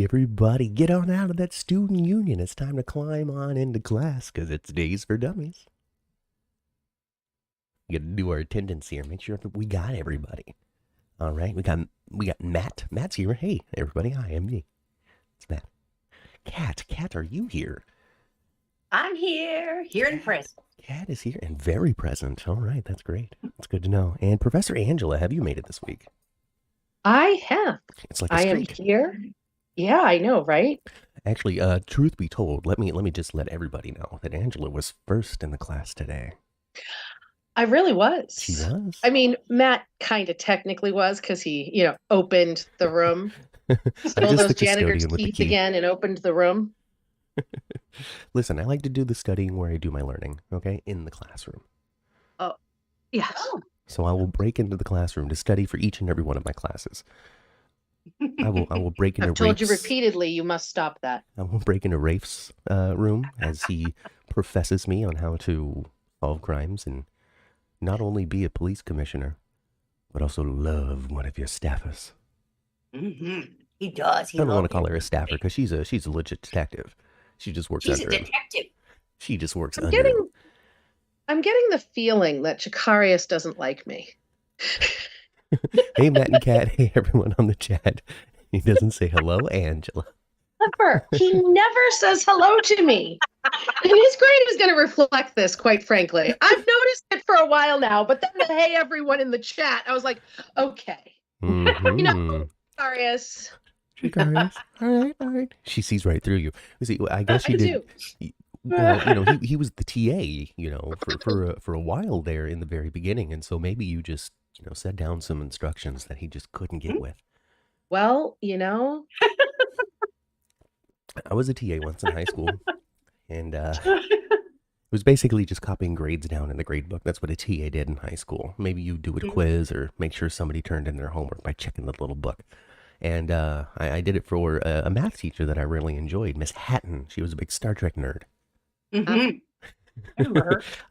everybody, get on out of that student union. It's time to climb on into class because it's days for dummies. We got to do our attendance here. Make sure we got everybody. All right, we got Matt. Matt's here. Hey, everybody, I am me. It's Matt. Kat, are you here? I'm here and present. Kat is here and very present. All right, that's great. That's good to know. And Professor Angela, have you made it this week? I have. It's like a I am streak. here. Yeah, I know, right? Actually, truth be told, let me just let everybody know that Angela was first in the class today. I really was. She was. I mean, Matt kind of technically was because he, opened the room, stole those janitor's teeth again, and opened the room. Listen, I like to do the studying where I do my learning, okay, in the classroom. Oh, yes. So I will break into the classroom to study for each and every one of my classes. I will break into. I've told you repeatedly you must stop that. I will break into Rafe's room as he professes me on how to solve crimes and not only be a police commissioner, but also love one of your staffers. Mm-hmm. He does. I don't want to call her a staffer because she's a legit detective. She just works under him. She's a detective. She just works under him. I'm getting the feeling that Chikarius doesn't like me. Hey, Matt and Kat. Hey, everyone on the chat. He doesn't say hello, Angela. Never. He never says hello to me. And his grade is going to reflect this, quite frankly. I've noticed it for a while now, but then the hey, everyone in the chat, I was like, okay. Mm-hmm. Chikarius. All right. She sees right through you. See, I guess she did. Well, he was the TA, for a while there in the very beginning, and so maybe you just, set down some instructions that he just couldn't get with. Well, I was a TA once in high school, and it was basically just copying grades down in the grade book. That's what a TA did in high school. Maybe you do a quiz or make sure somebody turned in their homework by checking the little book. And I did it for a math teacher that I really enjoyed, Miss Hatton. She was a big Star Trek nerd. Mm-hmm.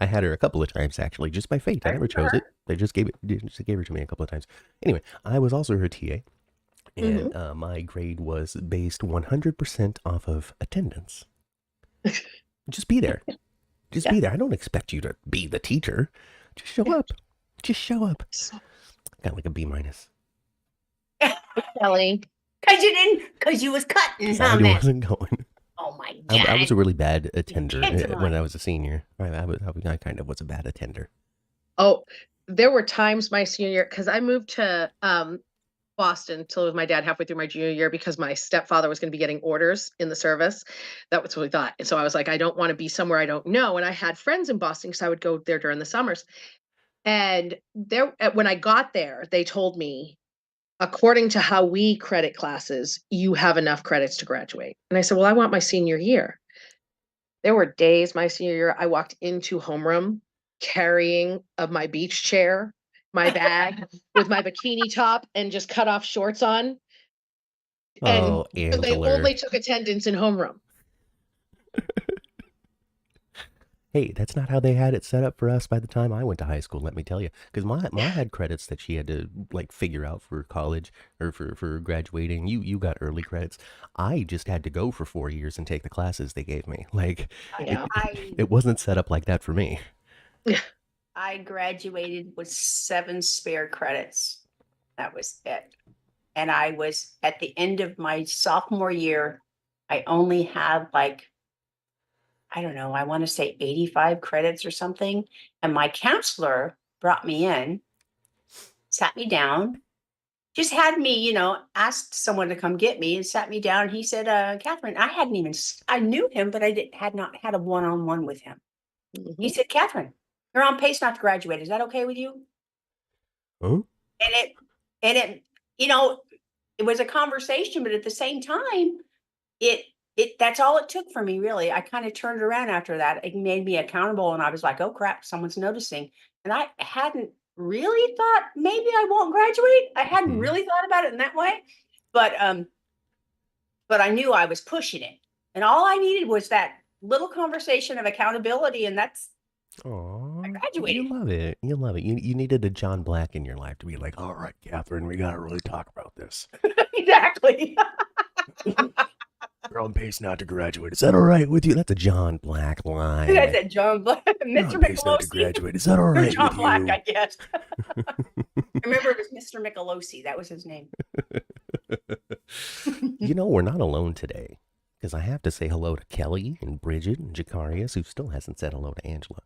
I had her a couple of times, actually, just by fate. I never chose it. They just gave her to me a couple of times. Anyway, I was also her TA, and my grade was based 100% off of attendance. Just be there. Just be there. I don't expect you to be the teacher. Just show up. Just show up. Got like a B-. Kelly. Because you was cutting. I wasn't going. Oh my God. I was a really bad attender when I was a senior. I kind of was a bad attender. Oh, there were times my senior year, because I moved to Boston to live with my dad halfway through my junior year because my stepfather was going to be getting orders in the service. That was what we thought. And so I was like, I don't want to be somewhere I don't know. And I had friends in Boston because I would go there during the summers. And when I got there, they told me, according to how we credit classes, you have enough credits to graduate. And I said, well, I want my senior year. There were days my senior year, I walked into homeroom carrying my beach chair, my bag with my bikini top and just cut off shorts on. And they only took attendance in homeroom. Hey, that's not how they had it set up for us by the time I went to high school, let me tell you. Because Ma had credits that she had to figure out for college or for graduating. You got early credits. I just had to go for 4 years and take the classes they gave me. It wasn't set up like that for me. I graduated with 7 spare credits. That was it. And I was at the end of my sophomore year, I only had I don't know, I want to say 85 credits or something. And my counselor brought me in, sat me down, just had me, asked someone to come get me and sat me down. He said, Catherine, I knew him, but I had not had a one-on-one with him. Mm-hmm. He said, Catherine, you're on pace not to graduate. Is that okay with you? Huh? And it was a conversation, but at the same time, that's all it took for me, really. I kind of turned around after that. It made me accountable, and I was like, oh, crap, someone's noticing. And I hadn't really thought maybe I won't graduate. I hadn't really thought about it in that way. But I knew I was pushing it. And all I needed was that little conversation of accountability, and that's I graduated. You love it. You love it. You needed a John Black in your life to be like, all right, Catherine, we got to really talk about this. Exactly. pace not to graduate. Is that all right with you? That's a John Black line. That's a John Black, You're Mr. on pace not to Michelossi. graduate. Is that all Or right John with Black, you? I guess. Remember, it was Mr. Michelossi. That was his name. You know, we're not alone today, because I have to say hello to Kelly and Bridget and Jacarius, who still hasn't said hello to Angela.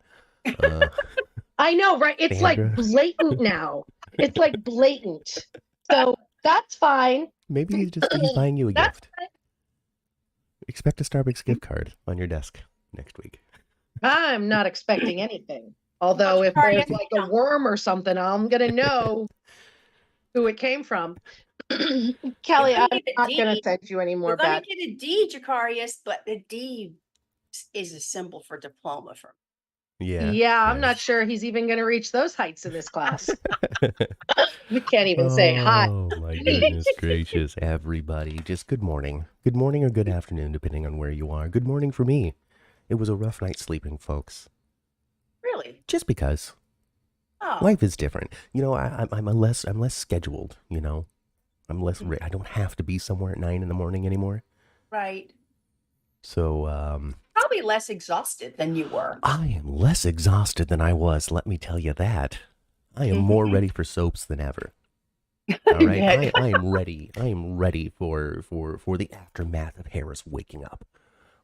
I know, right? It's Sandra. like blatant now. It's like blatant. So that's fine. Maybe he's buying you a That's gift. Expect a Starbucks gift card on your desk next week. I'm not expecting anything. Although if there's like a worm or something, I'm going to know who it came from. Kelly, I'm not going to send you any more We're going bad. to get a D, Jacarius, but the D is a symbol for diploma for me. Yeah, I'm not sure he's even going to reach those heights in this class. We can't even say hi. Oh my goodness gracious, everybody. Just good morning. Good morning or good afternoon, depending on where you are. Good morning for me. It was a rough night sleeping, folks. Really? Just because. Oh. Life is different. You know, I'm less scheduled, you know. I'm less I don't have to be somewhere at 9 a.m. anymore. Right. So, probably less exhausted than you were. I am less exhausted than I was, let me tell you that. I am more ready for soaps than ever. All right, I am ready. I am ready for the aftermath of Harris waking up.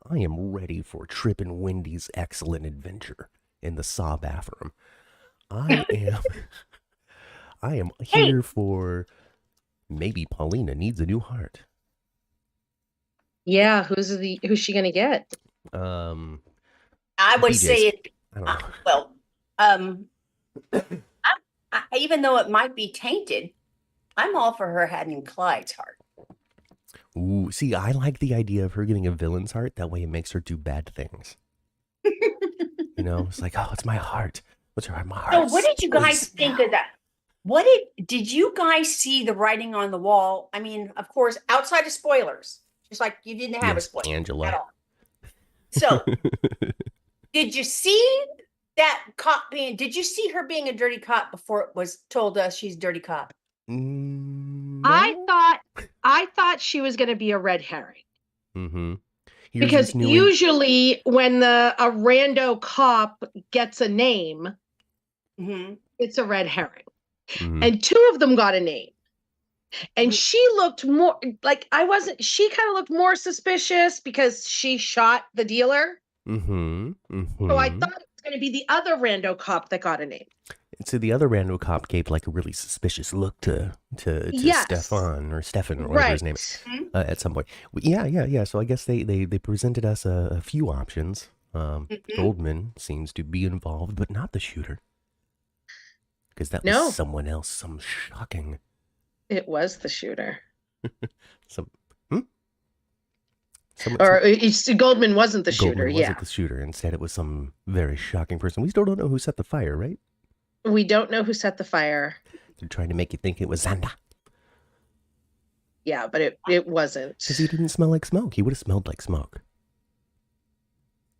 I am ready for Trip and Wendy's excellent adventure in the Saw bathroom. I am here for maybe Paulina needs a new heart. Yeah, who's she gonna get? I would say it. I don't know. Even though it might be tainted, I'm all for her having Clyde's heart. Ooh, see, I like the idea of her getting a villain's heart. That way it makes her do bad things. You know, it's like, oh, it's my heart. What's her heart? My heart. So what did you guys think of that? Did you guys see the writing on the wall? I mean, of course, outside of spoilers, just like you didn't have a spoiler Angela. at all. So did you see that cop did you see her being a dirty cop before it was told us she's a dirty cop? No? I thought she was going to be a red herring. Mm-hmm. Because usually when a rando cop gets a name, it's a red herring. Mm-hmm. And two of them got a name. And she looked more like she kind of looked more suspicious because she shot the dealer. Mm-hmm. Mm-hmm. So I thought it was going to be the other rando cop that got a name. And so the other rando cop gave like a really suspicious look to Stefan or whatever his name is at some point. Yeah. So I guess they presented us a few options. Goldman seems to be involved, but not the shooter. Because that was someone else, some shocking. It was the shooter. Goldman wasn't the shooter. Goldman wasn't the shooter. Instead, it was some very shocking person. We still don't know who set the fire, right? We don't know who set the fire. They're trying to make you think it was Xander. Yeah, but it wasn't. Because he didn't smell like smoke. He would have smelled like smoke.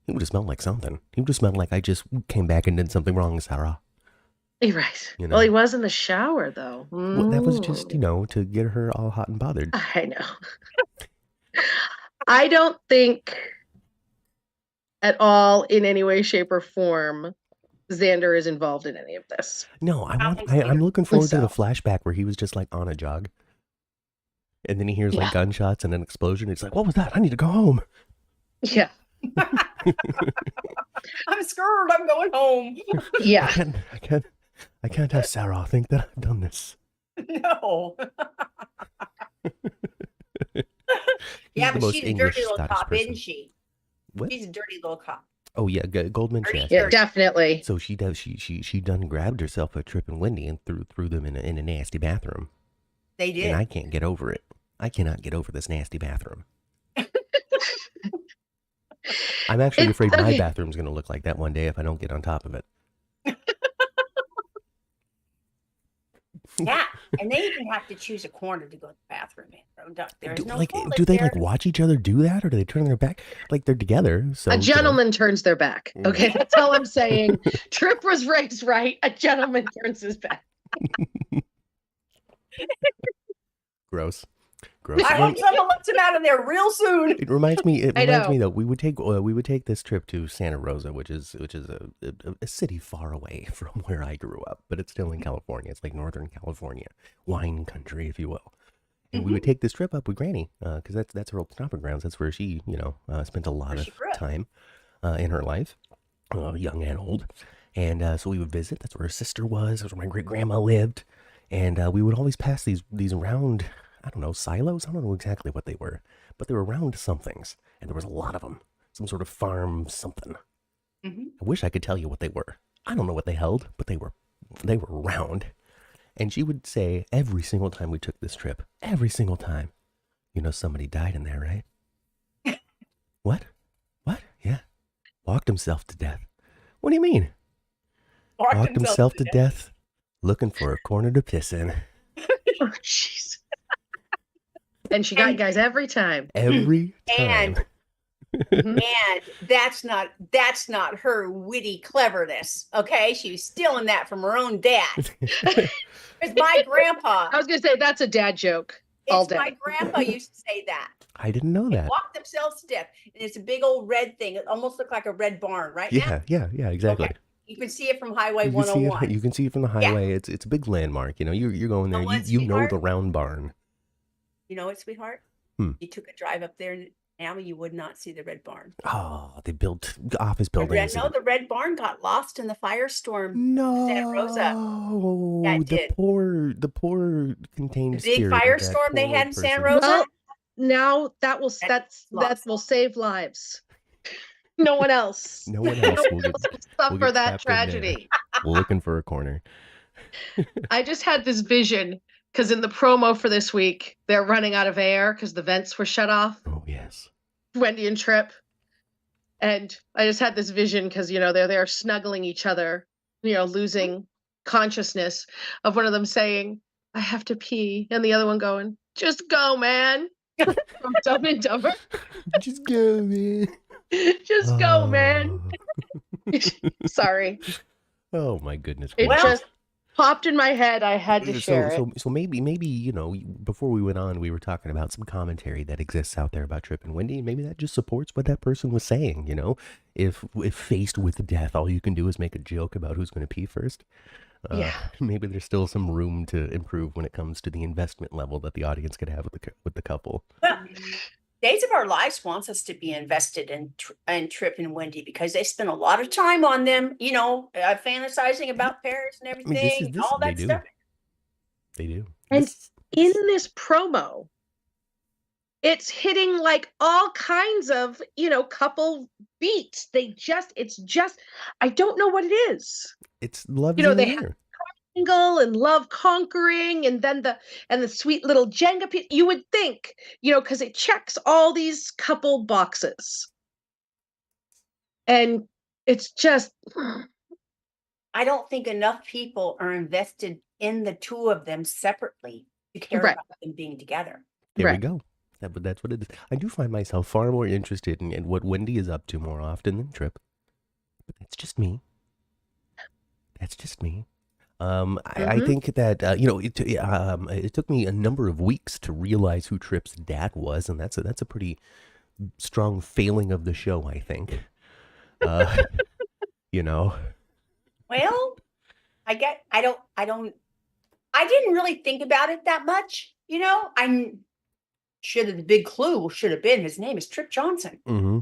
He would have smelled like something. He would have smelled like I just came back and did something wrong, Sarah. You're right. You know? Well, he was in the shower, though. Well, that was just, to get her all hot and bothered. I know. I don't think at all, in any way, shape, or form, Xander is involved in any of this. No, I'm looking forward to the flashback where he was just like on a jog. And then he hears like gunshots and an explosion. It's like, what was that? I need to go home. Yeah. I'm scared. I'm going home. Yeah. I can't have Sarah think that I've done this. No. Yeah, but she's a dirty little cop, isn't she? What? She's a dirty little cop. Oh yeah, Goldman. Yeah, definitely. So she done grabbed herself a Trip and Wendy and threw them in a nasty bathroom. They did. And I can't get over it. I cannot get over this nasty bathroom. I'm actually afraid my bathroom's going to look like that one day if I don't get on top of it. Yeah, and they even have to choose a corner to go to the bathroom in. Do they like watch each other do that, or do they turn their back? Like they're together. So a gentleman turns their back. Okay, that's all I'm saying. Trip was raised right. A gentleman turns his back. Gross. gross. I hope someone lets him out of there real soon. It reminds me. It reminds me though. We would take this trip to Santa Rosa, which is a city far away from where I grew up, but it's still in California. It's like Northern California, wine country, if you will. And we would take this trip up with Granny because that's her old stomping grounds. That's where she spent a lot of time in her life, young and old. And so we would visit. That's where her sister was. That's where my great grandma lived. And we would always pass these round, I don't know, silos? I don't know exactly what they were. But they were round somethings. And there was a lot of them. Some sort of farm something. I wish I could tell you what they were. I don't know what they held, but they were round. And she would say every single time we took this trip, every single time, somebody died in there, right? What? Yeah. Walked himself to death. What do you mean? Walked himself to death, looking for a corner to piss in. Oh, jeez. And she got you guys every time. Every time. And that's not her witty cleverness. Okay, she was stealing that from her own dad. It's my grandpa. I was gonna say that's a dad joke. All day. My grandpa used to say that. I didn't know that. They walked themselves to death, and it's a big old red thing. It almost looked like a red barn, right? Yeah, exactly. Okay. You can see it from Highway 101. You can see it from the highway. Yeah. It's a big landmark. You're going there. You know the round barn. You know what, sweetheart? You took a drive up there, and now you would not see the red barn. Oh, they built office buildings. No, the red barn got lost in the firestorm. No, Santa Rosa. Yeah, the poor contained the big firestorm they had in Santa Rosa. Well, now that will save lives. No one else. No one else will suffer that tragedy. Looking for a corner. I just had this vision because in the promo for this week, they're running out of air because the vents were shut off. Oh, yes. Wendy and Trip. And I just had this vision because, they're snuggling each other, losing consciousness of one of them saying, I have to pee. And the other one going, just go, man. From Dumb and Dumber. Just go, man. Just go, man. Sorry. Oh my goodness. It just popped in my head. I had to share it. So maybe before we went on, we were talking about some commentary that exists out there about Trip and Wendy. Maybe that just supports what that person was saying. If faced with death, all you can do is make a joke about who's going to pee first. Maybe there's still some room to improve when it comes to the investment level that the audience could have with the couple. Well, Days of Our Lives wants us to be invested in Trip and Wendy because they spend a lot of time on them, fantasizing about Paris and everything, all that stuff. They do. And in this promo, it's hitting like all kinds of, couple beats. It's just, I don't know what it is. It's love in the air. And love conquering, and then the sweet little Jenga piece. You would think, because it checks all these couple boxes, and it's just. I don't think enough people are invested in the two of them separately to care about them being together. There we go. That's what it is. I do find myself far more interested in what Wendy is up to more often than Trip, but that's just me. I think that it took me a number of weeks to realize who Trip's dad was, and that's a pretty strong failing of the show, I think. Well, I didn't really think about it that much. The big clue should have been his name is Trip Johnson. Mm-hmm.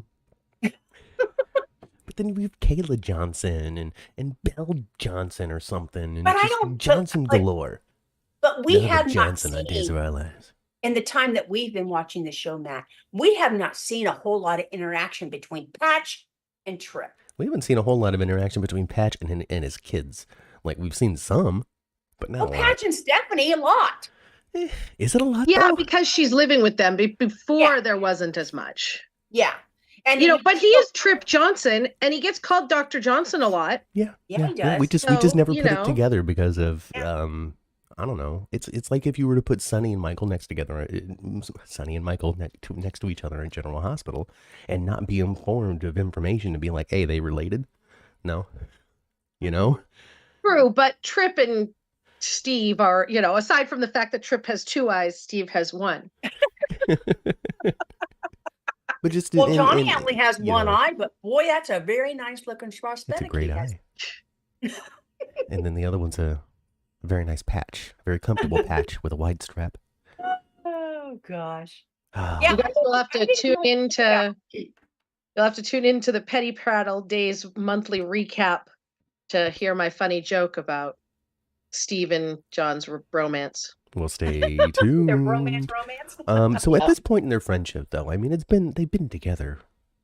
But then we have Kayla Johnson and Belle Johnson or something, and Johnson galore. But we have Johnson not on Days of Our Lives. In the time that we've been watching the show, Matt, we have not seen a whole lot of interaction between Patch and Trip. We haven't seen a whole lot of interaction between Patch and his kids. Like, we've seen some, but not a lot. Patch and Stephanie a lot. Is it a lot? Yeah, because she's living with them. Before there wasn't as much. Yeah. And but he is Trip Johnson, and he gets called Dr. Johnson a lot. Yeah, he does. We just never put it together because of I don't know. It's like if you were to put Sonny and Michael next to each other in General Hospital, and not be informed of information to be like, hey, they related? No, True, but Trip and Steve are, aside from the fact that Trip has two eyes, Steve has one. But just Well, Johnny only has one know, eye, but boy, that's a very nice looking prosthetic. it's a great eye. And then the other one's a very nice patch, a very comfortable patch with a wide strap. Oh gosh. Yeah, you guys will have to tune into. You'll have to tune into the Petty Prattle Days monthly recap to hear my funny joke about Steve and John's romance. Well, stay tuned. Their romance. So at this point in their friendship, though, I mean, they've been together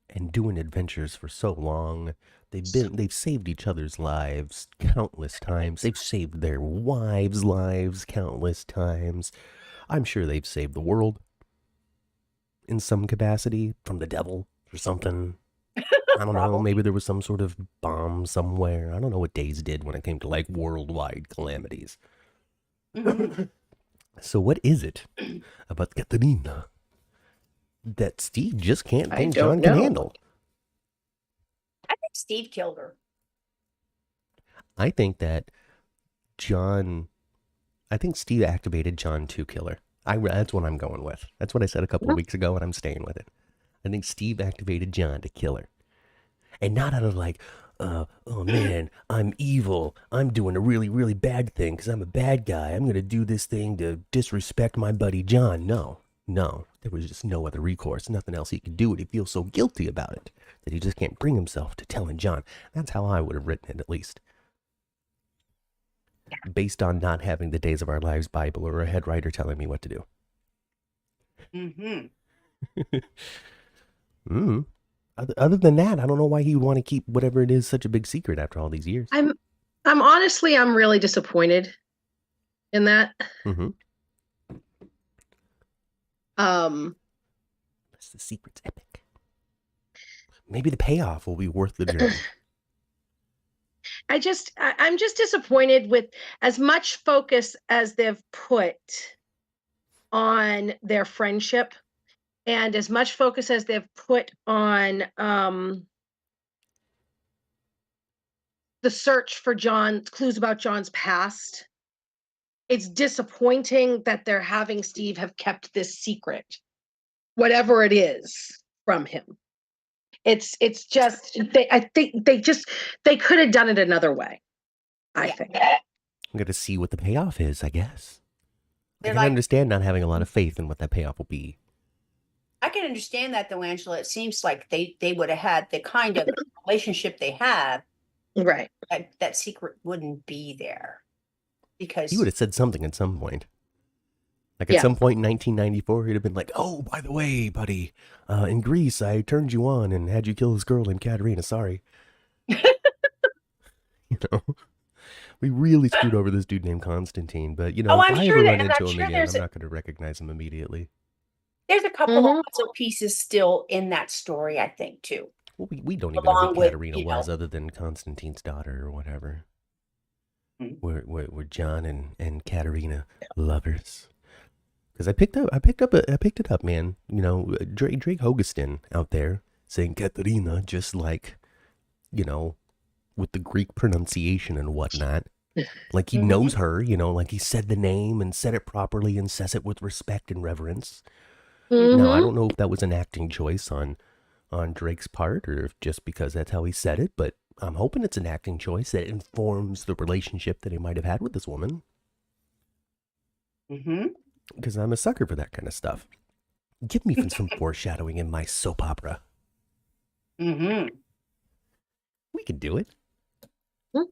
and doing adventures for so long. They've saved each other's lives countless times. They've saved their wives' lives countless times. I'm sure they've saved the world in some capacity from the devil or something. I don't know. Maybe there was some sort of bomb somewhere. I don't know what Days did when it came to like worldwide calamities. So what is it about Katerina that Steve just can't think John can handle? I think Steve killed her. I think that I think Steve activated John to kill her. That's what I'm going with. That's what I said a couple of weeks ago, and I'm staying with it. I think Steve activated John to kill her. And not out of like, oh man, I'm evil. I'm doing a really, really bad thing because I'm a bad guy. I'm going to do this thing to disrespect my buddy John. No. There was just no other recourse. Nothing else he could do. And he feels so guilty about it that he just can't bring himself to telling John. That's how I would have written it, at least. Yeah. Based on not having the Days of Our Lives Bible or a head writer telling me what to do. Other than that, I don't know why he would want to keep whatever it is such a big secret after all these years. I'm honestly, I'm really disappointed in that. The secret's epic. Maybe the payoff will be worth the journey. I'm just disappointed with as much focus as they've put on their friendship and as much focus as they've put on the search for clues about John's past. It's disappointing that they're having Steve have kept this secret, whatever it is, from him. It's just I think they could have done it another way. I think. I'm going to see what the payoff is, I guess. I can understand not having a lot of faith in what that payoff will be. I can understand that, though, Angela. It seems like they would have had the kind of relationship they have. Right. That secret wouldn't be there. Because he would have said something at some point. Like at some point in 1994, he'd have been like, oh, by the way, buddy, in Greece, I turned you on and had you kill this girl named Katerina. Sorry. We really screwed over this dude named Constantine. But, if I ever run into him again, I'm not going to recognize him immediately. There's a couple of puzzle pieces still in that story, I think, too. Well, we don't even know who Katerina was other than Constantine's daughter or whatever. We're John and Katerina lovers. Because I picked it up, man. Drake Hogestyn out there saying Katerina just like, with the Greek pronunciation and whatnot. Like he knows her, like he said the name and said it properly and says it with respect and reverence. Now, I don't know if that was an acting choice on Drake's part or if just because that's how he said it, but I'm hoping it's an acting choice that informs the relationship that he might have had with this woman. Because I'm a sucker for that kind of stuff. Give me some foreshadowing in my soap opera. We could do it. Well,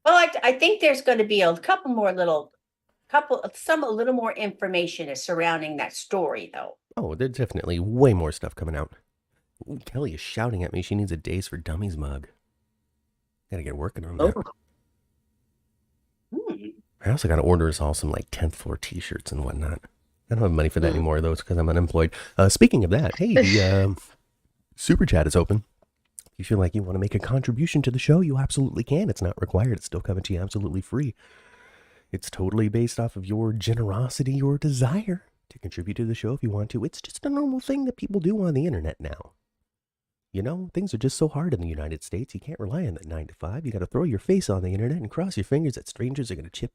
I think there's going to be a couple more a little more information surrounding that story, though. Oh, there's definitely way more stuff coming out. Ooh, Kelly is shouting at me. She needs a Days for Dummies mug. Gotta get working on that. I also gotta order us all some like 10th floor t-shirts and whatnot. I don't have money for that anymore, though. It's because I'm unemployed. Speaking of that, hey, the super chat is open. If you feel like you want to make a contribution to the show, you absolutely can. It's not required. It's still coming to you absolutely free. It's totally based off of your generosity or desire to contribute to the show if you want to. It's just a normal thing that people do on the internet now. Things are just so hard in the United States. You can't rely on that 9 to 5. You got to throw your face on the internet and cross your fingers that strangers are going to tip.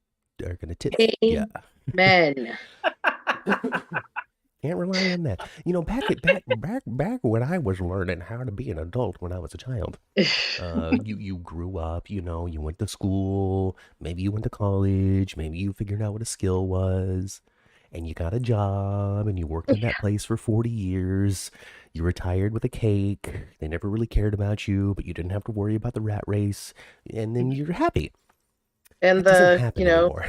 Amen. Can't rely on that. You know, back when I was learning how to be an adult when I was a child. You grew up, you know, you went to school, maybe you went to college, maybe you figured out what a skill was, and you got a job and you worked in that place for 40 years. You retired with a cake. They never really cared about you, but you didn't have to worry about the rat race, and then you're happy. And That doesn't the, happen anymore.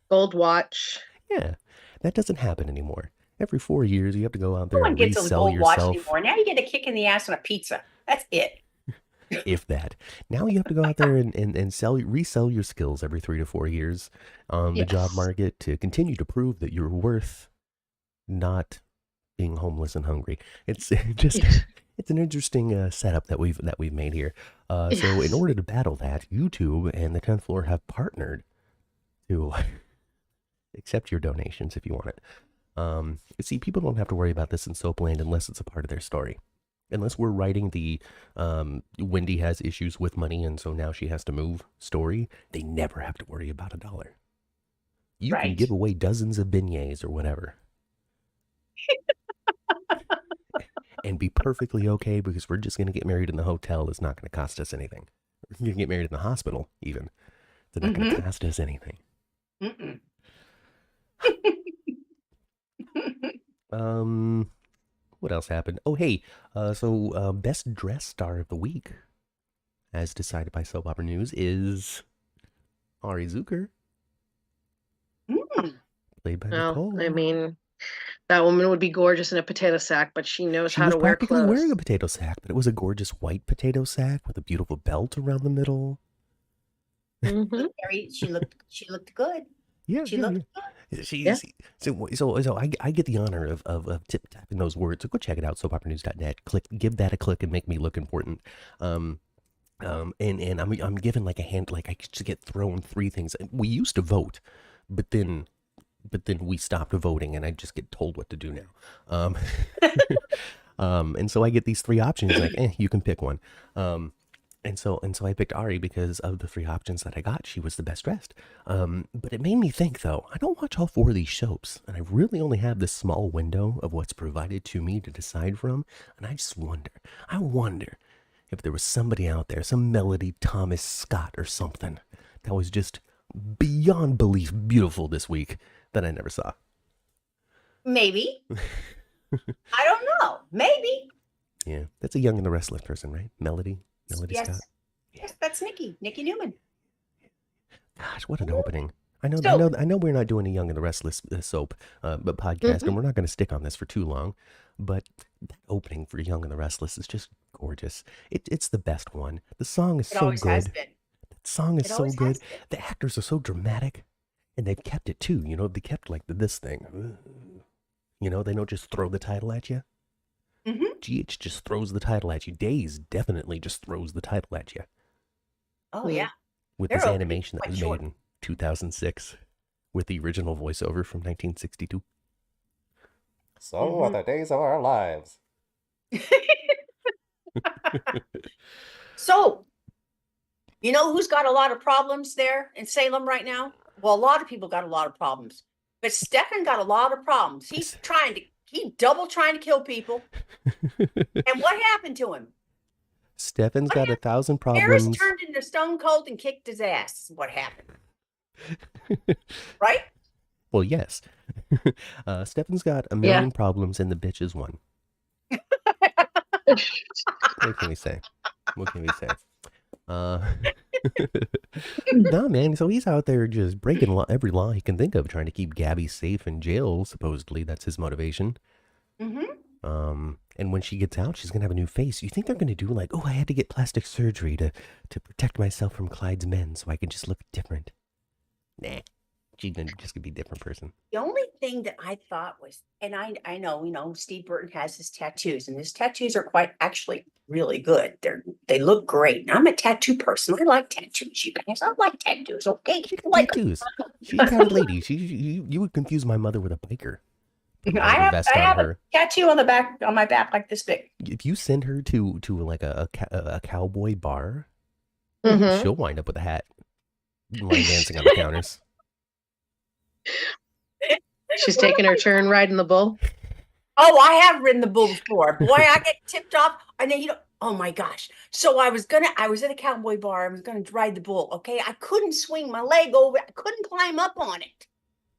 gold watch. Yeah, that doesn't happen anymore. Every 4 years, you have to go out No there one and gets a resell gold watch yourself. anymore. Now you get a kick in the ass on a pizza. That's it. If that. Now you have to go out there and resell your skills every 3 to 4 years on the job Yes. market to continue to prove that you're worth not being homeless and hungry. It's just it's an interesting setup that we've made here. So in order to battle that, YouTube and the 10th floor have partnered to accept your donations if you want it. See, people don't have to worry about this in Soapland unless it's a part of their story. Unless we're writing the Wendy has issues with money and so now she has to move story, they never have to worry about $1. You can Right. give away dozens of beignets or whatever. And be perfectly okay because we're just going to get married in the hotel. It's not going to cost us anything. We're going to get married in the hospital even. It's not going to cost us anything. Mm-mm. What else happened? Oh, hey, so best dress star of the week, as decided by Soap Opera News, is Ari Zucker, played by Nicole. I mean, that woman would be gorgeous in a potato sack, but she knows She how was to wear practically clothes. wearing a potato sack, but it was a gorgeous white potato sack with a beautiful belt around the middle. She looked good. Yeah, She yeah, looked yeah. good. So I get the honor of tip tapping those words. So go check it out, soapoperanews.net. Give that a click and make me look important. And I'm given like a hand, like I just get thrown 3 things. We used to vote, but then we stopped voting, and I just get told what to do now. And so I get these 3 options, like, you can pick one. And so I picked Ari because of the 3 options that I got. She was the best dressed. But it made me think, though, I don't watch all 4 of these soaps, and I really only have this small window of what's provided to me to decide from. And I just wonder if there was somebody out there, some Melody Thomas Scott or something, that was just beyond belief beautiful this week that I never saw. Maybe. I don't know. Maybe. Yeah, that's a Young and the Restless person, right? Melody Yes. Scott. Yes, that's Nikki Newman. Gosh, what an opening! I know. We're not doing a Young and the Restless soap, but podcast, and we're not going to stick on this for too long. But that opening for Young and the Restless is just gorgeous. It's the best one. The song is so good. Has been. That song is It so always good. has been. The actors are so dramatic, and they've kept it too. You know, they kept like this thing. You know, they don't just throw the title at you. GH just throws the title at you. Days definitely just throws the title at you. Oh yeah. With this animation that was made in 2006 with the original voiceover from 1962. So are the days of our lives. So, you know who's got a lot of problems there in Salem right now? Well, a lot of people got a lot of problems, but Stefan got a lot of problems. He's double trying to kill people. And what happened to him? Stefan's got 1,000 problems. Harris turned into Stone Cold and kicked his ass. What happened? Right? Well, yes. Stefan's got a million problems and the bitch is one. What can we say? No, man. So he's out there just breaking every law he can think of, trying to keep Gabby safe in jail. Supposedly, that's his motivation. And when she gets out, she's gonna have a new face. You think they're gonna do like, oh, I had to get plastic surgery to protect myself from Clyde's men, so I can just look different? Nah, she's just gonna be a different person. The only thing that I thought was, and I know, Steve Burton has his tattoos, and his tattoos are actually really good. They look great. I'm a tattoo person. I like tattoos, you guys. I like tattoos. Okay, tattoos. She's a kind of lady. You would confuse my mother with a biker. I have a tattoo on my back like this big. If you send her to like a cowboy bar, she'll wind up with a hat, line dancing on the counters. She's taking her turn riding the bull. Oh, I have ridden the bull before. Boy, I get tipped off. And then, oh my gosh. So I was at a cowboy bar. I was gonna ride the bull. Okay. I couldn't swing my leg over. I couldn't climb up on it.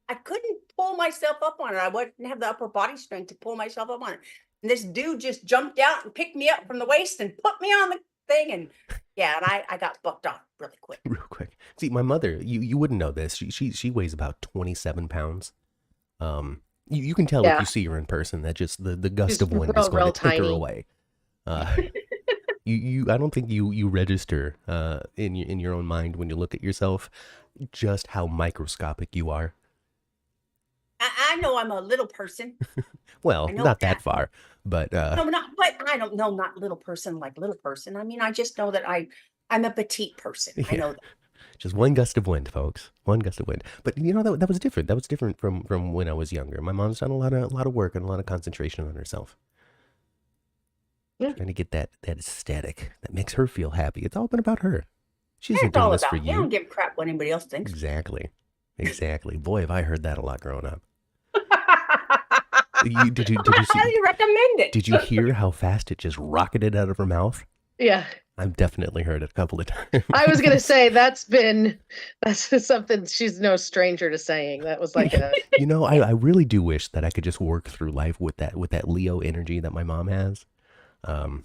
I couldn't pull myself up on it. I wouldn't have the upper body strength to pull myself up on it. And this dude just jumped out and picked me up from the waist and put me on the thing. And yeah, and I got bucked off really quick. Real quick. See, my mother, you wouldn't know this. She weighs about 27 pounds. You can tell if you see her in person that just the gust of wind is going to take her away. I don't think you register in your own mind when you look at yourself just how microscopic you are. I know I'm a little person. Well, not that far, but no, but I don't know, not little person like little person. I mean, I just know that I'm a petite person. Yeah. I know that. Just one gust of wind, folks. One gust of wind. But that was different. That was different from when I was younger. My mom's done a lot of work and a lot of concentration on herself. Yeah. Trying to get that aesthetic that makes her feel happy. It's all been about her. She isn't doing this for you. I don't give a crap what anybody else thinks. Exactly. Boy, have I heard that a lot growing up. Did you highly recommend it. Did you hear how fast it just rocketed out of her mouth? Yeah. I've definitely heard it a couple of times. I was gonna say that's something she's no stranger to saying. That was like a I really do wish that I could just work through life with that Leo energy that my mom has. In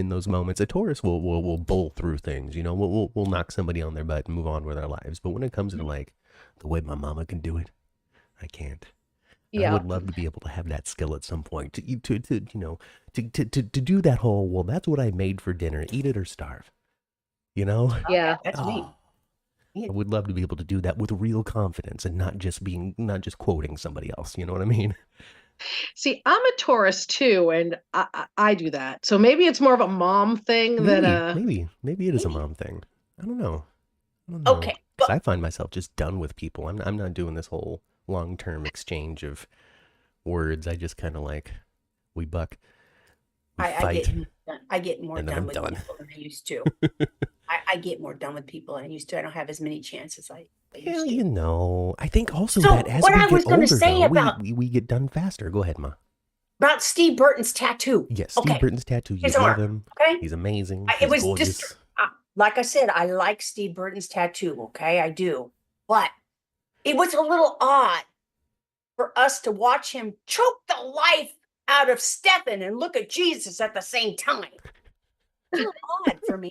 those moments, a Taurus will bowl through things. We'll knock somebody on their butt and move on with our lives. But when it comes to like the way my mama can do it, I can't. Yeah. I would love to be able to have that skill at some point to do that whole, well, that's what I made for dinner. Eat it or starve. Yeah, that's me. I would love to be able to do that with real confidence and not just quoting somebody else. You know what I mean? See, I'm a Taurus too, and I do that. So maybe it's more of a mom thing maybe it is a mom thing. I don't know. Okay, because I find myself just done with people. I'm not doing this whole long-term exchange of words. I just kind of like, we buck, we fight. I get more done with people than I used to. I get more done with people than I used to. I don't have as many chances I used to. I think also that as we get older, we get done faster. Go ahead, Ma. About Steve Burton's tattoo. Yes, Steve Burton's tattoo. You love him. Okay. He's amazing. It was just, like I said, I like Steve Burton's tattoo. Okay, I do. But it was a little odd for us to watch him choke the life out of Stephen and look at Jesus at the same time. It's a little odd for me.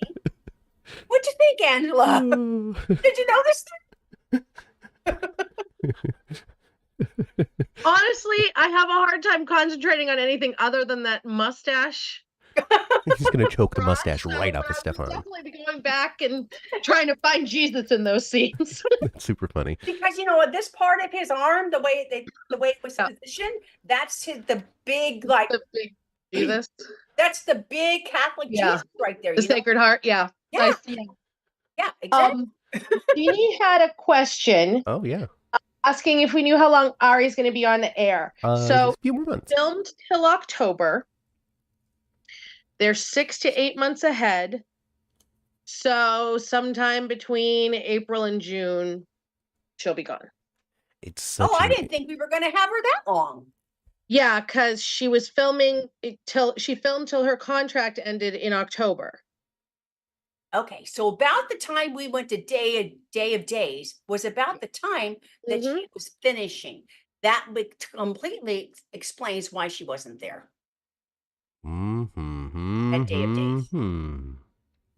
What'd you think, Angela? Did you notice that? Honestly, I have a hard time concentrating on anything other than that mustache. He's going to choke the mustache right off of Stefan. Definitely be going back and trying to find Jesus in those scenes. That's super funny. Because this part of his arm, the way it was positioned, that's the big Jesus. That's the big Catholic Jesus right there. The Sacred Heart. Yeah. Yeah. Yeah. Exactly. Jeannie had a question. Oh yeah. Asking if we knew how long Ari's going to be on the air. So a few more months. Filmed till October. They're 6 to 8 months ahead. So sometime between April and June, she'll be gone. I didn't think we were going to have her that long. Yeah, because she was filming till her contract ended in October. Okay, so about the time we went to Day of Days was about the time that she was finishing. That completely explains why she wasn't there. At Day of Days.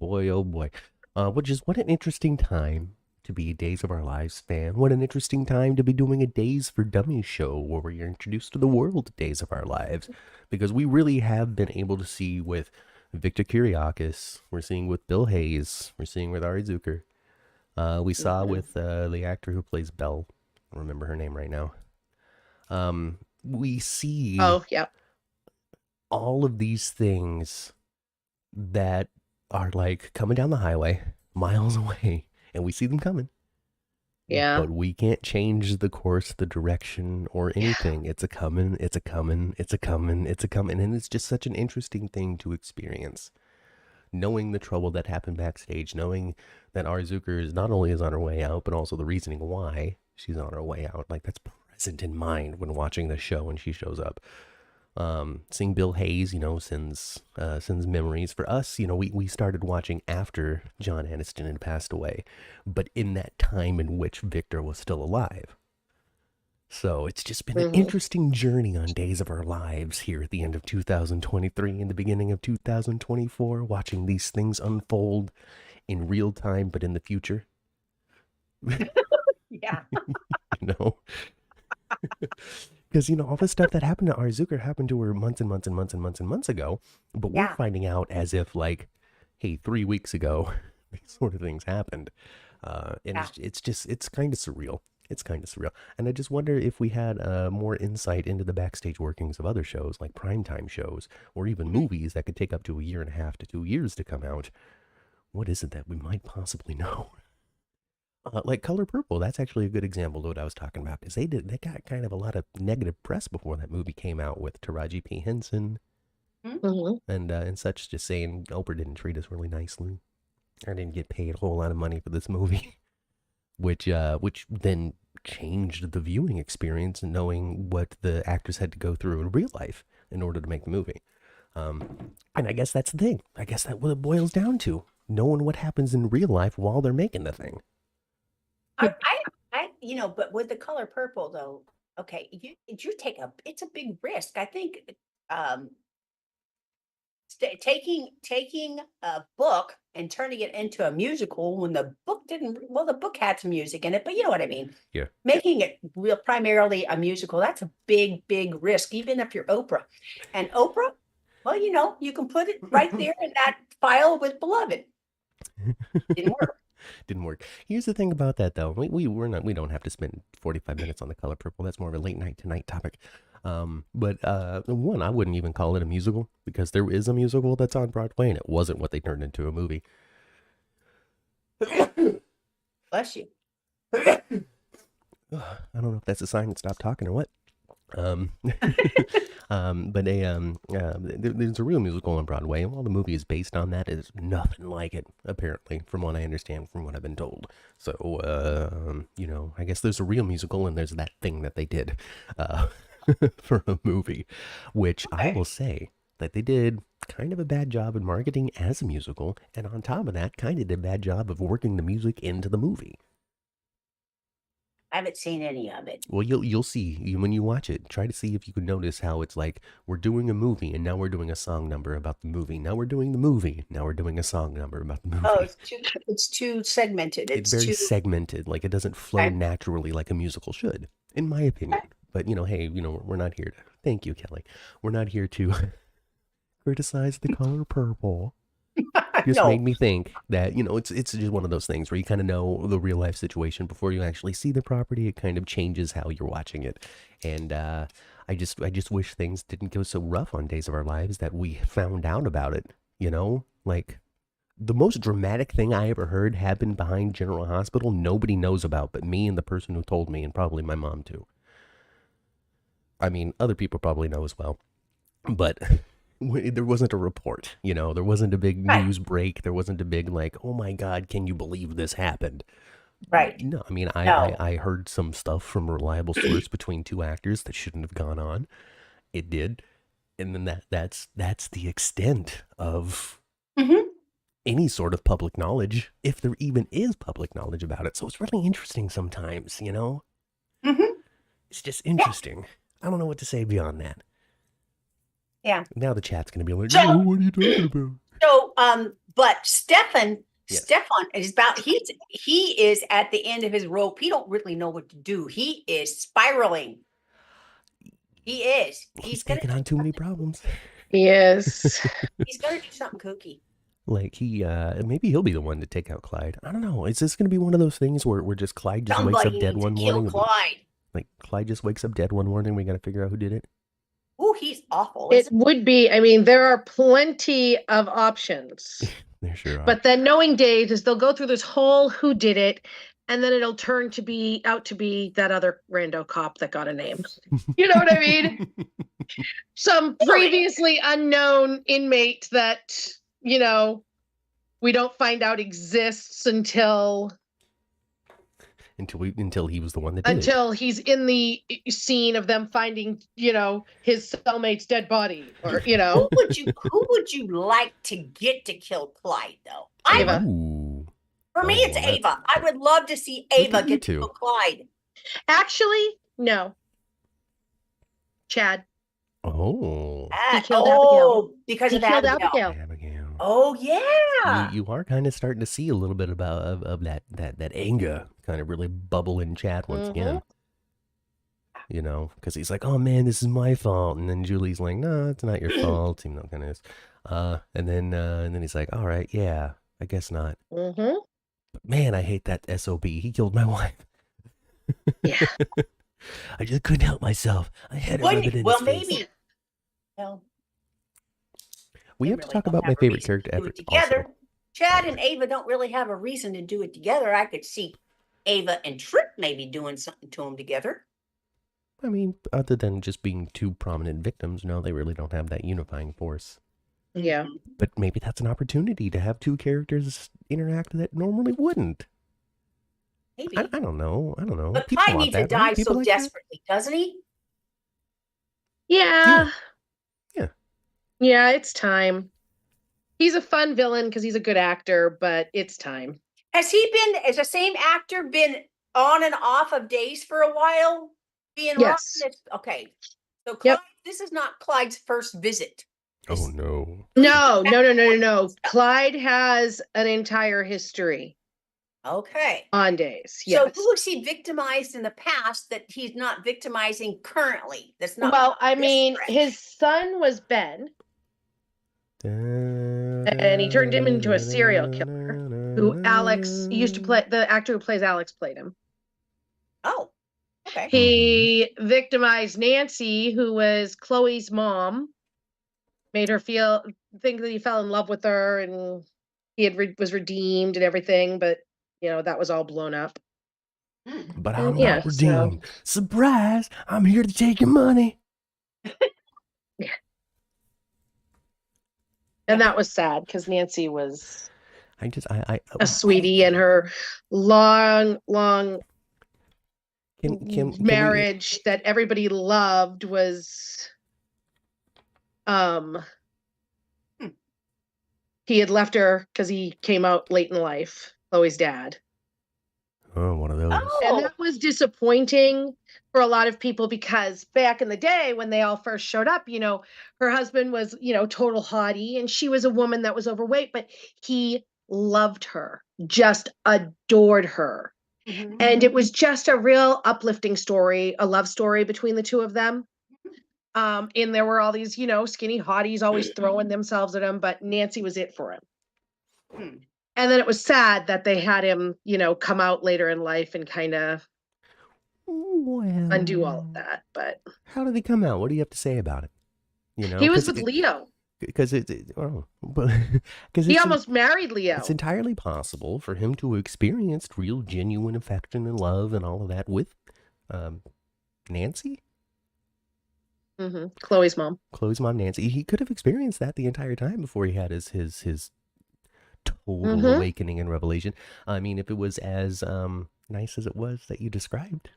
Boy, oh boy. What an interesting time to be a Days of Our Lives fan. What an interesting time to be doing a Days for Dummies show where we're introduced to the world Days of Our Lives. Because we really have been able to see with Victor Kiriakis, we're seeing with Bill Hayes, we're seeing with Ari Zucker. We saw with the actor who plays Belle. I don't remember her name right now. We see all of these things that are like coming down the highway miles away, and we see them coming. Yeah. But we can't change the course, the direction, or anything. It's a coming, it's a coming, it's a coming, it's a coming. And it's just such an interesting thing to experience. Knowing the trouble that happened backstage, knowing that Ari Zucker is not only on her way out, but also the reasoning why she's on her way out. Like, that's present in mind when watching the show when she shows up. Seeing Bill Hayes, sends memories. For us, we started watching after John Aniston had passed away, but in that time in which Victor was still alive. So it's just been an interesting journey on Days of Our Lives here at the end of 2023 and the beginning of 2024, watching these things unfold in real time, but in the future. Yeah. Because, all the stuff that happened to Arzuker happened to her months and months and months and months and months ago, but we're finding out as if, like, hey, 3 weeks ago, these sort of things happened. And it's kind of surreal. It's kind of surreal. And I just wonder if we had more insight into the backstage workings of other shows, like primetime shows, or even movies that could take up to 1.5 to 2 years to come out. What is it that we might possibly know? Like Color Purple, that's actually a good example of what I was talking about, because they got kind of a lot of negative press before that movie came out with Taraji P. Henson and such, just saying Oprah didn't treat us really nicely. I didn't get paid a whole lot of money for this movie, which then changed the viewing experience and knowing what the actors had to go through in real life in order to make the movie. And I guess that's the thing. I guess that's what it boils down to, knowing what happens in real life while they're making the thing. But with the Color Purple though, okay, you take it's a big risk. I think taking a book and turning it into a musical when the book the book had some music in it, but you know what I mean? Yeah. Making it primarily a musical, that's a big, big risk, even if you're Oprah. And Oprah, well, you can put it right there in that file with Beloved. Didn't work. Didn't work. Here's the thing about that, though. We don't have to spend 45 minutes on the Color Purple. That's more of a late night tonight topic. But one, I wouldn't even call it a musical, because there is a musical that's on Broadway, and it wasn't what they turned into a movie. Bless you. I don't know if that's a sign to stop talking or what. But there's a real musical on Broadway, and while the movie is based on that, it's nothing like it, apparently, from what I understand, from what I've been told. So, I guess there's a real musical, and there's that thing that they did for a movie, which I will say that they did kind of a bad job in marketing as a musical, and on top of that, kind of did a bad job of working the music into the movie. I haven't seen any of it. Well, you'll see when you watch it. Try to see if you can notice how it's like we're doing a movie and now we're doing a song number about the movie. Now we're doing the movie. Now we're doing a song number about the movie. Oh, it's too segmented. It's very segmented. Like it doesn't flow naturally like a musical should, in my opinion. But hey, we're not here to. Thank you, Kelly. We're not here to criticize the Color Purple. Just made me think that, it's just one of those things where you kind of know the real life situation before you actually see the property. It kind of changes how you're watching it. And I just wish things didn't go so rough on Days of Our Lives that we found out about it, like the most dramatic thing I ever heard happened behind General Hospital. Nobody knows about but me and the person who told me, and probably my mom too. I mean, other people probably know as well, but there wasn't a report, there wasn't a big news break. There wasn't a big like, oh my God, can you believe this happened? Right. No, I mean, I heard some stuff from a reliable source between two actors that shouldn't have gone on. It did. And then that's the extent of any sort of public knowledge, if there even is public knowledge about it. So it's really interesting sometimes, It's just interesting. Yeah. I don't know what to say beyond that. Yeah. Now the chat's going to be like, oh, what are you talking about? So, but Stefan is he is at the end of his rope. He don't really know what to do. He is spiraling. He is. He's taking on too many problems. Yes. He's going to do something kooky. Like maybe he'll be the one to take out Clyde. I don't know. Is this going to be one of those things where just Clyde just wakes up dead one morning? Like Clyde just wakes up dead one morning. We got to figure out who did it. Oh, he's awful. It would be. I mean, there are plenty of options. There sure are. But then knowing Dave is they'll go through this whole who did it, and then it'll turn out to be that other rando cop that got a name. You know what I mean? Some previously unknown inmate that, we don't find out exists until until he was the one that did it. Until he's in the scene of them finding, his cellmate's dead body, or Who would you like to get to kill Clyde though? Ava. For me, it's Ava. I would love to see Ava get to kill Clyde. Actually, no. Chad. Oh. He killed Abigail. Because he of killed Abigail. Abigail. Oh yeah. You are kind of starting to see a little bit of that anger kind of really bubble in Chad once again. Because he's like, oh man, this is my fault, and then Julie's like, no, it's not your fault, even though it kind of is. And then he's like, all right, yeah, I guess not. But man, I hate that SOB. He killed my wife. Yeah. I just couldn't help myself. I had to rub it in his face. Maybe. Well, we have to talk about my favorite character ever. Together, Chad and Ava don't really have a reason to do it together. I could see Ava and Trip maybe doing something to them together. I mean, other than just being two prominent victims, no, they really don't have that unifying force. Yeah. But maybe that's an opportunity to have two characters interact that normally wouldn't. Maybe. I don't know. But Clyde needs to die so desperately, doesn't he? Yeah. Yeah, it's time. He's a fun villain because he's a good actor, but it's time. Has the same actor been on and off of days for a while? Yes. Okay. So Clyde, this is not Clyde's first visit. Oh no. No. Clyde has an entire history. Okay. On days. Yes. So who was he victimized in the past that he's not victimizing currently? That's not. Well, I mean, his son was Ben. And he turned him into a serial killer who Alex used to play. The actor who plays Alex played him. Oh, okay. He victimized Nancy, who was Chloe's mom, made her think that he fell in love with her and he was redeemed and everything. But, that was all blown up. But I'm not redeemed. Surprise! I'm here to take your money. Yeah. And that was sad because Nancy was a sweetie, and her long marriage that everybody loved was he had left her because he came out late in life, Chloe's dad. Oh, one of those. And that was disappointing for a lot of people because back in the day when they all first showed up, her husband was, total hottie, and she was a woman that was overweight, but he loved her, just adored her. Mm-hmm. And it was just a real uplifting story, a love story between the two of them. And there were all these, skinny hotties always throwing themselves at him, but Nancy was it for him. Hmm. And then it was sad that they had him, come out later in life and kind of undo all of that. But how did he come out? What do you have to say about it? He was with Leo. Because he almost married Leo. It's entirely possible for him to have experienced real, genuine affection and love and all of that with Nancy. Mm-hmm. Chloe's mom, Nancy. He could have experienced that the entire time before he had his total awakening and revelation. I mean, if it was as nice as it was that you described,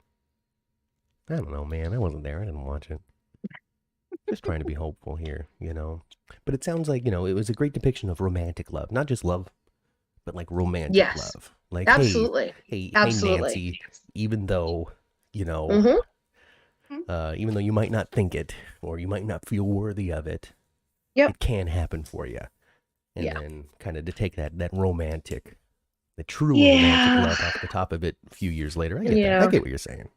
I don't know, man. I wasn't there. I didn't watch it. Just trying to be hopeful here, But it sounds like, it was a great depiction of romantic love. Not just love, but like romantic love. Like, absolutely. Hey, absolutely. Nancy, even though, even though you might not think it, or you might not feel worthy of it, it can happen for you. And then kind of to take that romantic, the true romantic love off the top of it a few years later. I get that. I get what you're saying.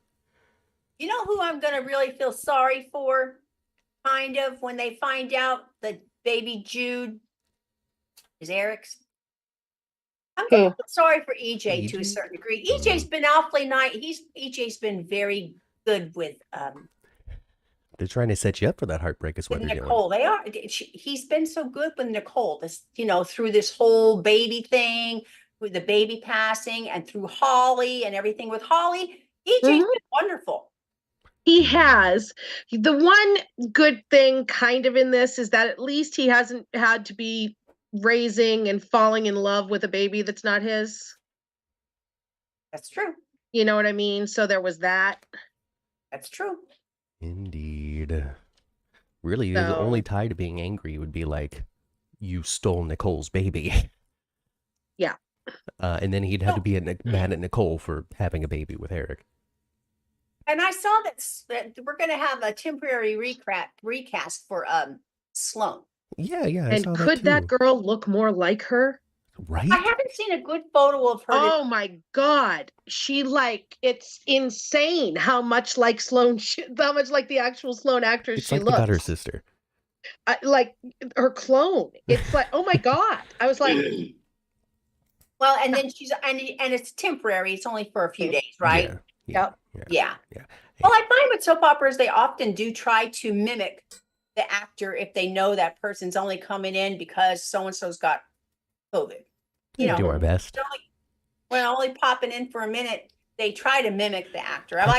You know who I'm going to really feel sorry for? Kind of when they find out that baby Jude is Eric's. I'm going to feel sorry for EJ to a certain degree. EJ's been awfully nice. EJ's been very good with they're trying to set you up for that heartbreak is what they're Nicole. doing. They are. He's been so good with Nicole. This, through this whole baby thing, with the baby passing, and through Holly and everything with Holly. EJ's been wonderful. He has. The one good thing kind of in this is that at least he hasn't had to be raising and falling in love with a baby that's not his. That's true. You know what I mean? So there was that. That's true. Indeed. Really, the So only tie to being angry would be like, you stole Nicole's baby. yeah. And then he'd have to be mad at Nicole for having a baby with Eric. And I saw that we're going to have a temporary recast for Sloan. Yeah, I And saw could that girl look more like her? Right? I haven't seen a good photo of her. Oh my God. She it's insane how much like Sloan, how much like the actual Sloan actress it's she like looks. They got her sister. Like her clone. It's like, oh my God. I was like. Well, and then and it's temporary. It's only for a few days, right? Yeah. Well, I find with soap operas, they often do try to mimic the actor if they know that person's only coming in because so-and-so's got COVID. We do our best. Only popping in for a minute, they try to mimik the actor. I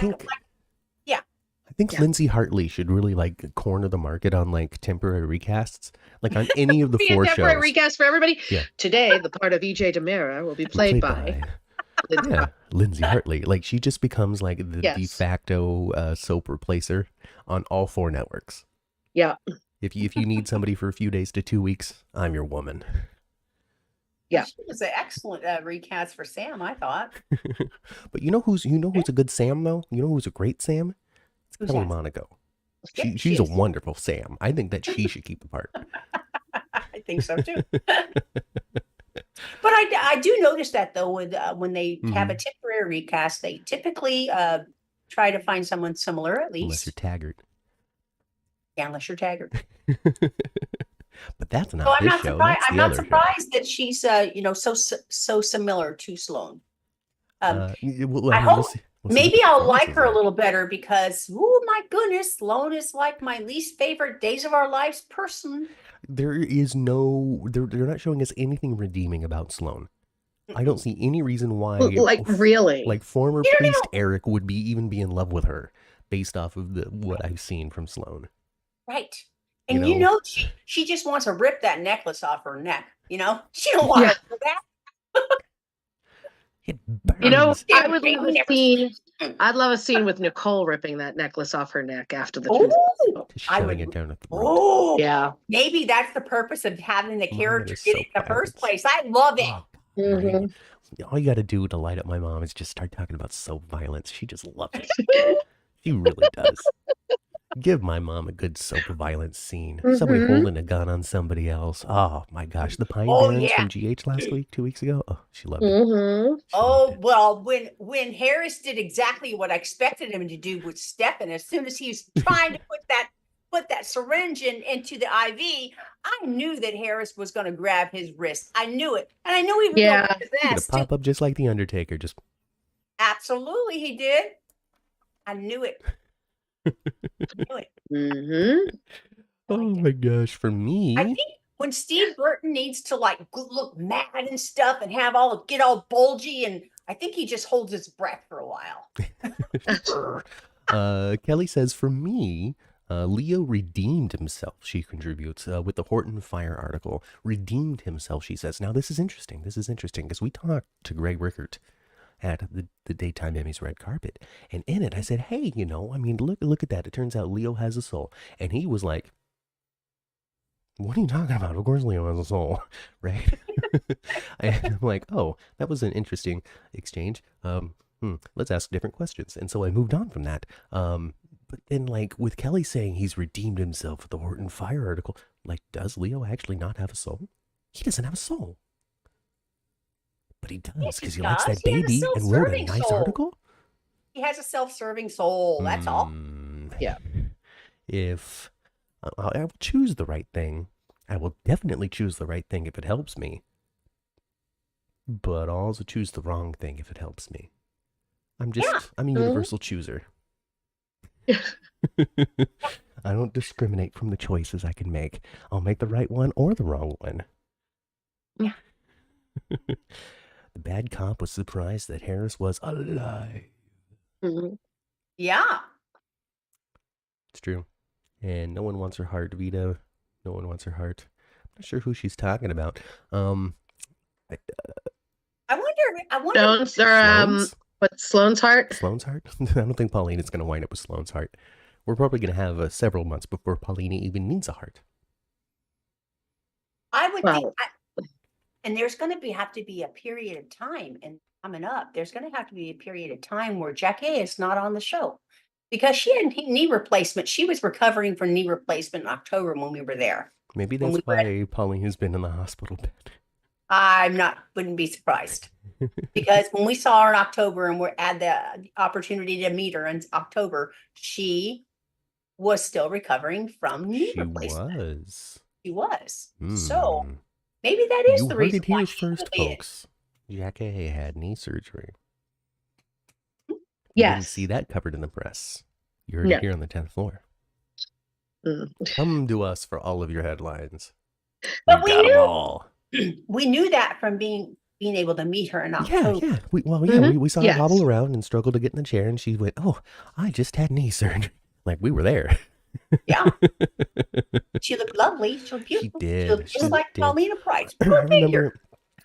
think Lindsay Hartley should really like corner the market on like temporary recasts, like on any of the 4 shows. Temporary recast for everybody. Yeah. Today, the part of EJ Demera will be played by Lindsay Hartley. Like she just becomes like the de facto soap replacer on all 4 networks. Yeah. If you need somebody for a few days to 2 weeks, I'm your woman. Yeah. She was an excellent recast for Sam, I thought. But you know who's a good Sam though? You know who's a great Sam? It's Kelly Monaco. She's a wonderful Sam. I think that she should keep the part. I think so too. But I do notice that though, with when they have a temporary recast, they typically try to find someone similar at least. Unless you're Taggart. Yeah, unless you're Taggart. But that's not this show. I'm not surprised that she's so similar to Sloan. I hope maybe I'll like her a little better because, oh my goodness, Sloan is like my least favorite Days of Our Lives person. There is they're not showing us anything redeeming about Sloan. I don't see any reason why, really, like former priest Eric would even be in love with her based off of what I've seen from Sloan. Right. And she just wants to rip that necklace off her neck. She don't want to do that. I'd love a scene with Nicole ripping that necklace off her neck after the shoving it down at the root. Oh, yeah. Maybe that's the purpose of having the character get it in the first place. I love it. Right? All you got to do to light up my mom is just start talking about soap violence. She just loves it. She really does. Give my mom a good soap violence scene. Somebody holding a gun on somebody else. Oh my gosh. The Pine Barrens from GH last week, 2 weeks ago. Oh, she loved it. Well, when Harris did exactly what I expected him to do with Stefan, as soon as he was trying to put that syringe into the IV, I knew that Harris was going to grab his wrist. I knew it. And I knew he was going to his ass to pop up just like the Undertaker. Absolutely, he did. I knew it. Oh my gosh, for me, I think when Steve Burton needs to like look mad and stuff and get all bulgy, and I think he just holds his breath for a while. Kelly says, for me, Leo redeemed himself. She contributes with the Horton Fire article. Redeemed himself, she says. Now this is interesting because we talked to Greg Rickert at the Daytime Emmys red carpet, and in it I said, hey, look at that. It turns out Leo has a soul. And he was like, what are you talking about? Of course Leo has a soul, right? I'm like, oh, that was an interesting exchange. Let's ask different questions. And so I moved on from that. But then, like, with Kelly saying he's redeemed himself with the Horton Fire article, like, does Leo actually not have a soul? He doesn't have a soul. But he does, because he likes that baby and wrote a nice article. He has a self-serving soul, that's all. Yeah. If I will choose the right thing, I will definitely choose the right thing if it helps me. But I'll also choose the wrong thing if it helps me. I'm a universal chooser. I don't discriminate from the choices I can make. I'll make the right one or the wrong one. Yeah. The bad cop was surprised that Harris was alive. Yeah. It's true. And no one wants her heart, Vita. No one wants her heart. I'm not sure who she's talking about. I wonder. Stones or But Sloane's heart? Sloane's heart? I don't think Paulina's going to wind up with Sloane's heart. We're probably going to have several months before Paulina even needs a heart. I would think, Well, and there's going to have to be a period of time, and coming up, there's going to have to be a period of time where Jackie is not on the show because she had knee replacement. She was recovering from knee replacement in October when we were there. Maybe that's why Paulina's been in the hospital bed. Wouldn't be surprised because when we saw her in October and we had the opportunity to meet her in October, she was still recovering from knee replacement. She was. So maybe that is the reason. You heard it here first, folks. Jackie had knee surgery. You didn't see that covered in the press. You heard it here on the 10th floor. Come to us for all of your headlines. But we knew we knew that from being able to meet her in October. Yeah. We saw her hobble around and struggle to get in the chair, and she went, "Oh, I just had knee surgery." Like we were there. Yeah. She looked lovely. She looked beautiful. She did. She looked just like Paulina Price.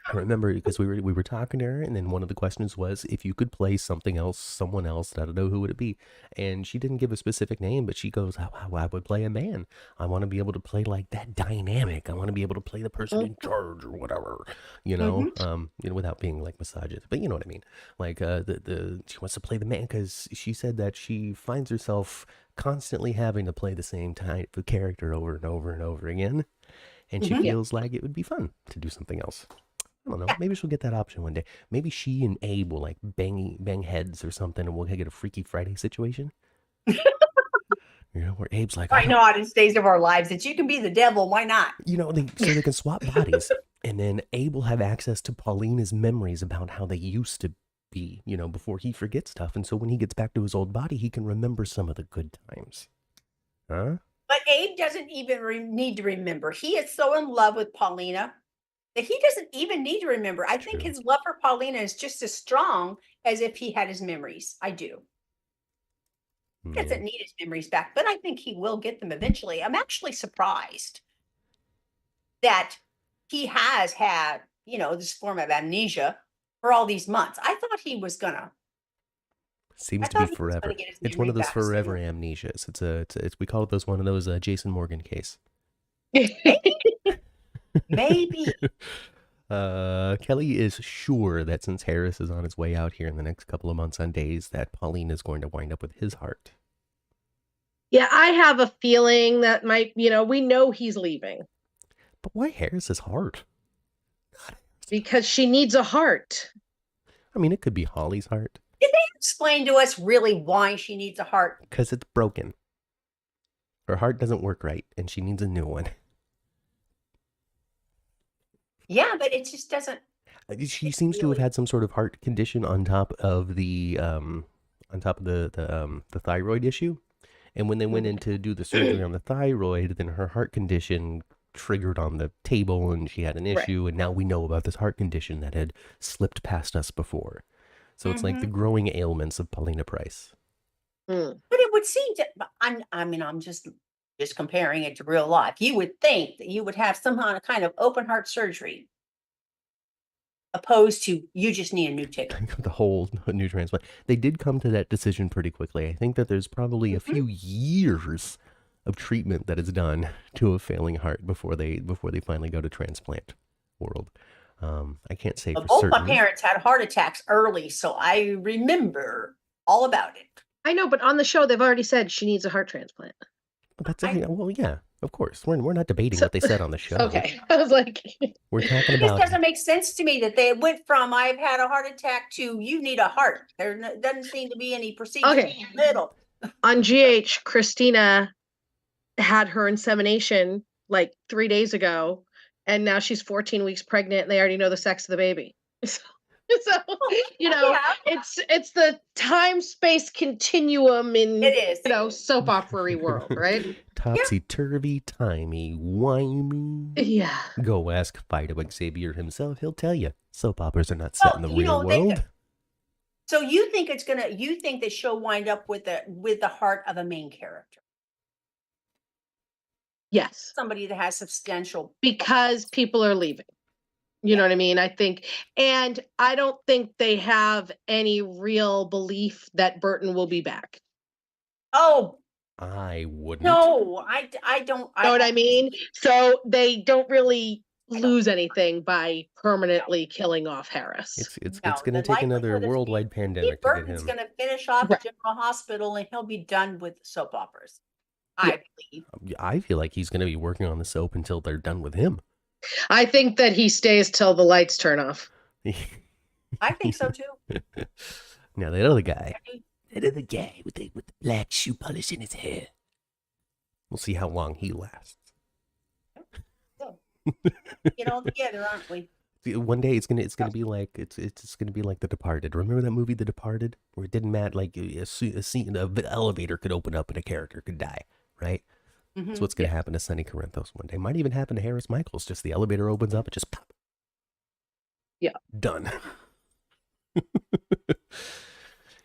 I remember because we were talking to her, and then one of the questions was if you could play someone else, I don't know who would it be, and she didn't give a specific name, but she goes, I would play a man. I want to be able to play like that dynamic. I want to be able to play the person in charge or whatever, without being like misogynist, but you know what I mean. Like she wants to play the man because she said that she finds herself constantly having to play the same type of character over and over and over again, and she feels like it would be fun to do something else. I don't know. Maybe she'll get that option one day. Maybe she and Abe will like bang heads or something, and we'll get a Freaky Friday situation. Where Abe's like, I know on the stage of our lives that you can be the devil. Why not? So they can swap bodies, and then Abe will have access to Paulina's memories about how they used to be, before he forgets stuff. And so when he gets back to his old body, he can remember some of the good times. Huh? But Abe doesn't even need to remember. He is so in love with Paulina that he doesn't even need to remember. I think his love for Paulina is just as strong as if he had his memories. I do. He doesn't need his memories back, but I think he will get them eventually. I'm actually surprised that he has had, this form of amnesia for all these months. I thought he was gonna. Seems to be forever. It's one of those forever amnesias. It's we call it one of those Jason Morgan case. Maybe. Kelly is sure that since Harris is on his way out here in the next couple of months on days, that Paulina is going to wind up with his heart. Yeah, I have a feeling that we know he's leaving. But why Harris's heart? Because she needs a heart. I mean, it could be Holly's heart. Did they explain to us really why she needs a heart? Because it's broken. Her heart doesn't work right, and she needs a new one. Yeah, but it just doesn't. She seems to have had some sort of heart condition on top of the thyroid issue, and when they went in to do the surgery on the thyroid, then her heart condition triggered on the table, and she had an issue, and now we know about this heart condition that had slipped past us before. So it's like the growing ailments of Paulina Price. But it would seem to. I'm just comparing it to real life. You would think that you would have some kind of open heart surgery, opposed to you just need a new ticket. The whole new transplant. They did come to that decision pretty quickly. I think that there's probably a few years of treatment that is done to a failing heart before they finally go to transplant world. I can't say for certain. Both my parents had heart attacks early, so I remember all about it. I know, but on the show they've already said she needs a heart transplant. But that's well, yeah, of course. We're not debating what they said on the show. Okay, I was like, we're talking about. It doesn't make sense to me that they went from I've had a heart attack to you need a heart. There doesn't seem to be any procedure in the middle. On GH, Christina had her insemination like 3 days ago, and now she's 14 weeks pregnant, and they already know the sex of the baby. So it's the time-space continuum in soap opera world, right? Topsy-turvy, timey-wimey. Yeah. Go ask Fido Xavier himself. He'll tell you. Soap operas are not set in the real world. So you think that she'll wind up with the heart of a main character? Yes. Somebody that has substantial. Because people are leaving. You know what I mean? I think, and I don't think they have any real belief that Burton will be back. Oh, I wouldn't. no, I don't. You know what I mean? So they don't really lose anything by permanently killing off Harris. It's No, going to the take another likelihood is worldwide Steve pandemic to get Burton's him. going to finish off Right. General Hospital and he'll be done with soap operas. I believe. I feel like he's going to be working on the soap until they're done with him. I think that he stays till the lights turn off. I think so too. Now that other guy with the black shoe polish in his hair. We'll see how long he lasts. Get all together, aren't we? One day it's gonna be like it's gonna be like The Departed. Remember that movie, The Departed, where it didn't matter, like a scene, an elevator could open up and a character could die, right? Mm-hmm. That's what's gonna happen to Sonny Corinthos one day. Might even happen to Harris Michaels. Just the elevator opens up and just pop. Yeah, done.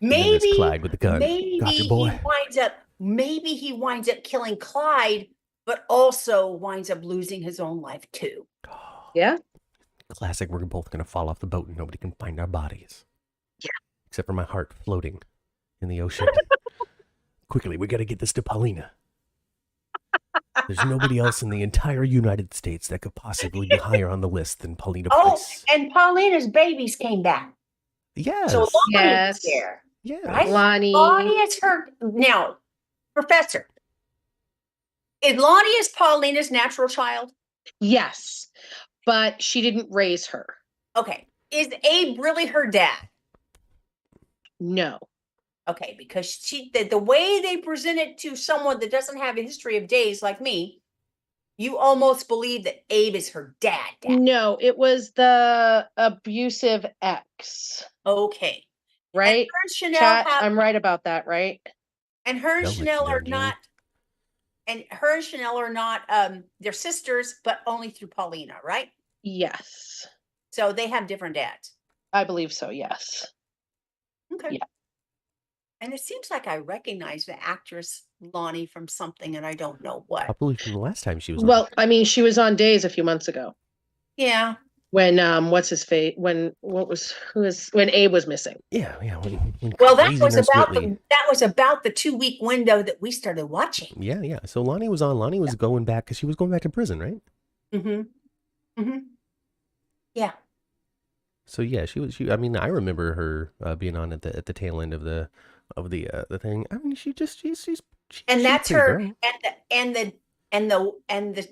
Maybe Clyde with the gun. Maybe Gotcha, boy. he winds up killing Clyde, but also winds up losing his own life too. Yeah. Classic. We're both gonna fall off the boat and nobody can find our bodies. Yeah. Except for my heart floating in the ocean. Quickly, we gotta get this to Paulina. There's nobody else in the entire United States that could possibly be higher on the list than Paulina Price. And Paulina's babies came back. Yes. So Lonnie was there. Yeah. Right? Lonnie is her now, Professor. Lonnie is Paulina's natural child? Yes, but she didn't raise her. Okay. Is Abe really her dad? No. Okay, because the way they present it to someone that doesn't have a history of days like me, you almost believe that Abe is her dad. No, it was the abusive ex. Okay. Right? And her and Chanel Chat, I'm right about that, right? And her and Chanel are not. And her and Chanel are not. They're sisters, but only through Paulina, right? Yes. So they have different dads. I believe so. Yes. Okay. Yeah. And it seems like I recognize the actress Lonnie from something, and I don't know what. Probably from the last time she was. Well, I mean, she was on Days a few months ago. Yeah. When what's his face? When Abe was missing? Yeah. Well, that was about the 2-week window that we started watching. Yeah. So Lonnie was on. Lonnie was going back because she was going back to prison, right? Yeah. So yeah, she. I mean, I remember her being on at the tail end of the thing. I mean, she's and that's her girl. and